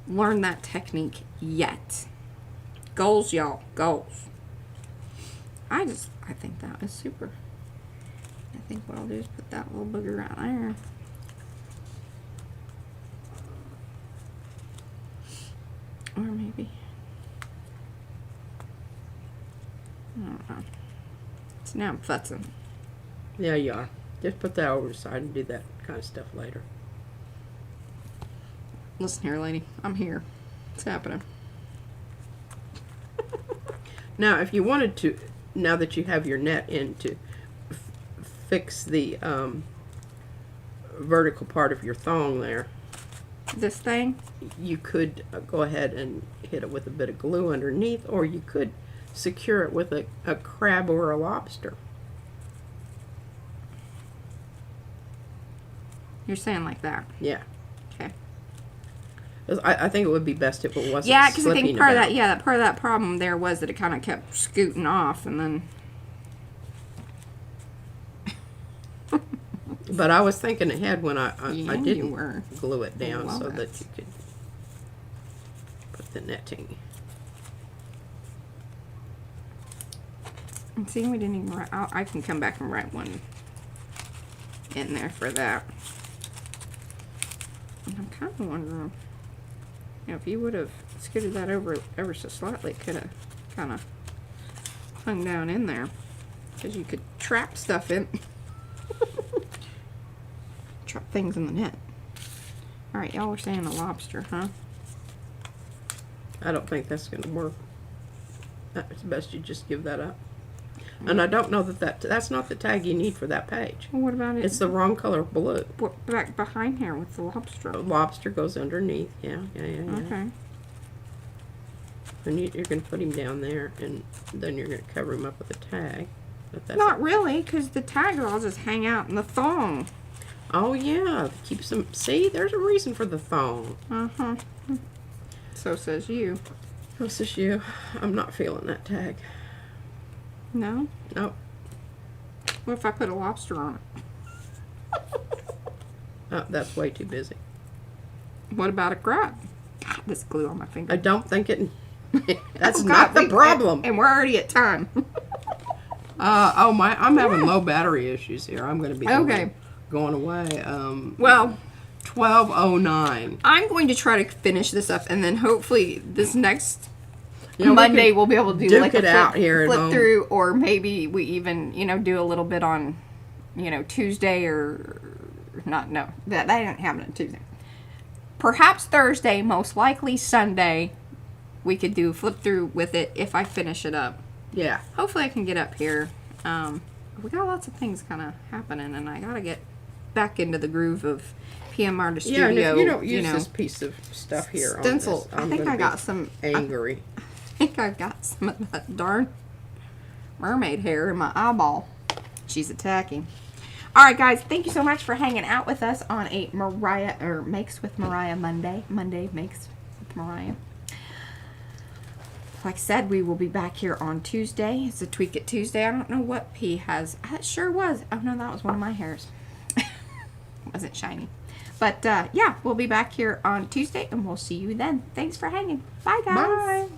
learn that technique yet. Goals, y'all. Goals. I think that is super. I think what I'll do is put that little booger right there. Or maybe. I don't know. So now I'm futzing. Yeah, you are. Just put that over the side and do that kind of stuff later. Listen here, lady. I'm here. It's happening. Now, if you wanted to, now that you have your net in, to fix the vertical part of your thong there, This thing? you could go ahead and hit it with a bit of glue underneath, or you could secure it with a crab or a lobster. You're saying like that? Yeah. Okay. 'Cause I think it would be best if it wasn't Yeah, because I think slipping part of about. that, that part of that problem there was that it kind of kept scooting off, and then. But I was thinking ahead when I Yeah, you didn't were. glue it down love so it. that you could put the netting. And see, we didn't even write. I can come back and write one in there for that. And I'm kind of wondering, if you would have scooted that over ever so slightly, it could have kind of hung down in there, because you could trap stuff in. Trap things in the net. All right, y'all were saying a lobster, huh? I don't think that's going to work. It's best you just give that up. And I don't know that's not the tag you need for that page. Well, what about it? It's the wrong color blue. Back behind here with the lobster. The lobster goes underneath. Yeah. Okay. And you're going to put him down there, and then you're going to cover him up with a tag. But that's Not really, because the tag will all just hang out in the thong. Oh yeah, keep some. See, there's a reason for the thong. Uh-huh. So says you. This is you. I'm not feeling that tag. No? Nope. What if I put a lobster on it? Oh, that's way too busy. What about a crab? God, this glue on my finger. I don't think it. That's Oh, not God, the problem. And we're already at time. I'm having low battery issues here. I'm going to be Okay. going away. Well, 12:09. I'm going to try to finish this up, and then hopefully this next Yeah, we Monday can we'll be able to do duke like a it out here at flip home. through, or maybe we even, do a little bit on, Tuesday or not. No, that didn't happen on Tuesday. Perhaps Thursday, most likely Sunday, we could do flip through with it if I finish it up. Yeah. Hopefully I can get up here. we got lots of things kind of happening, and I gotta get back into the groove of PM Artist Yeah, Studio. and if you don't use know, this piece of stuff here stencil. on this, I I'm think gonna I be got some. angry. I think I've got some of that darn mermaid hair in my eyeball. She's attacking. All right, guys. Thank you so much for hanging out with us on a Mariah or Makes with Mariah Monday. Monday Makes with Mariah. Like I said, we will be back here on Tuesday. It's a Tweak It Tuesday. I don't know what P has. It sure was. Oh, no, that was one of my hairs. Wasn't shiny. But, yeah, we'll be back here on Tuesday, and we'll see you then. Thanks for hanging. Bye, guys. Bye.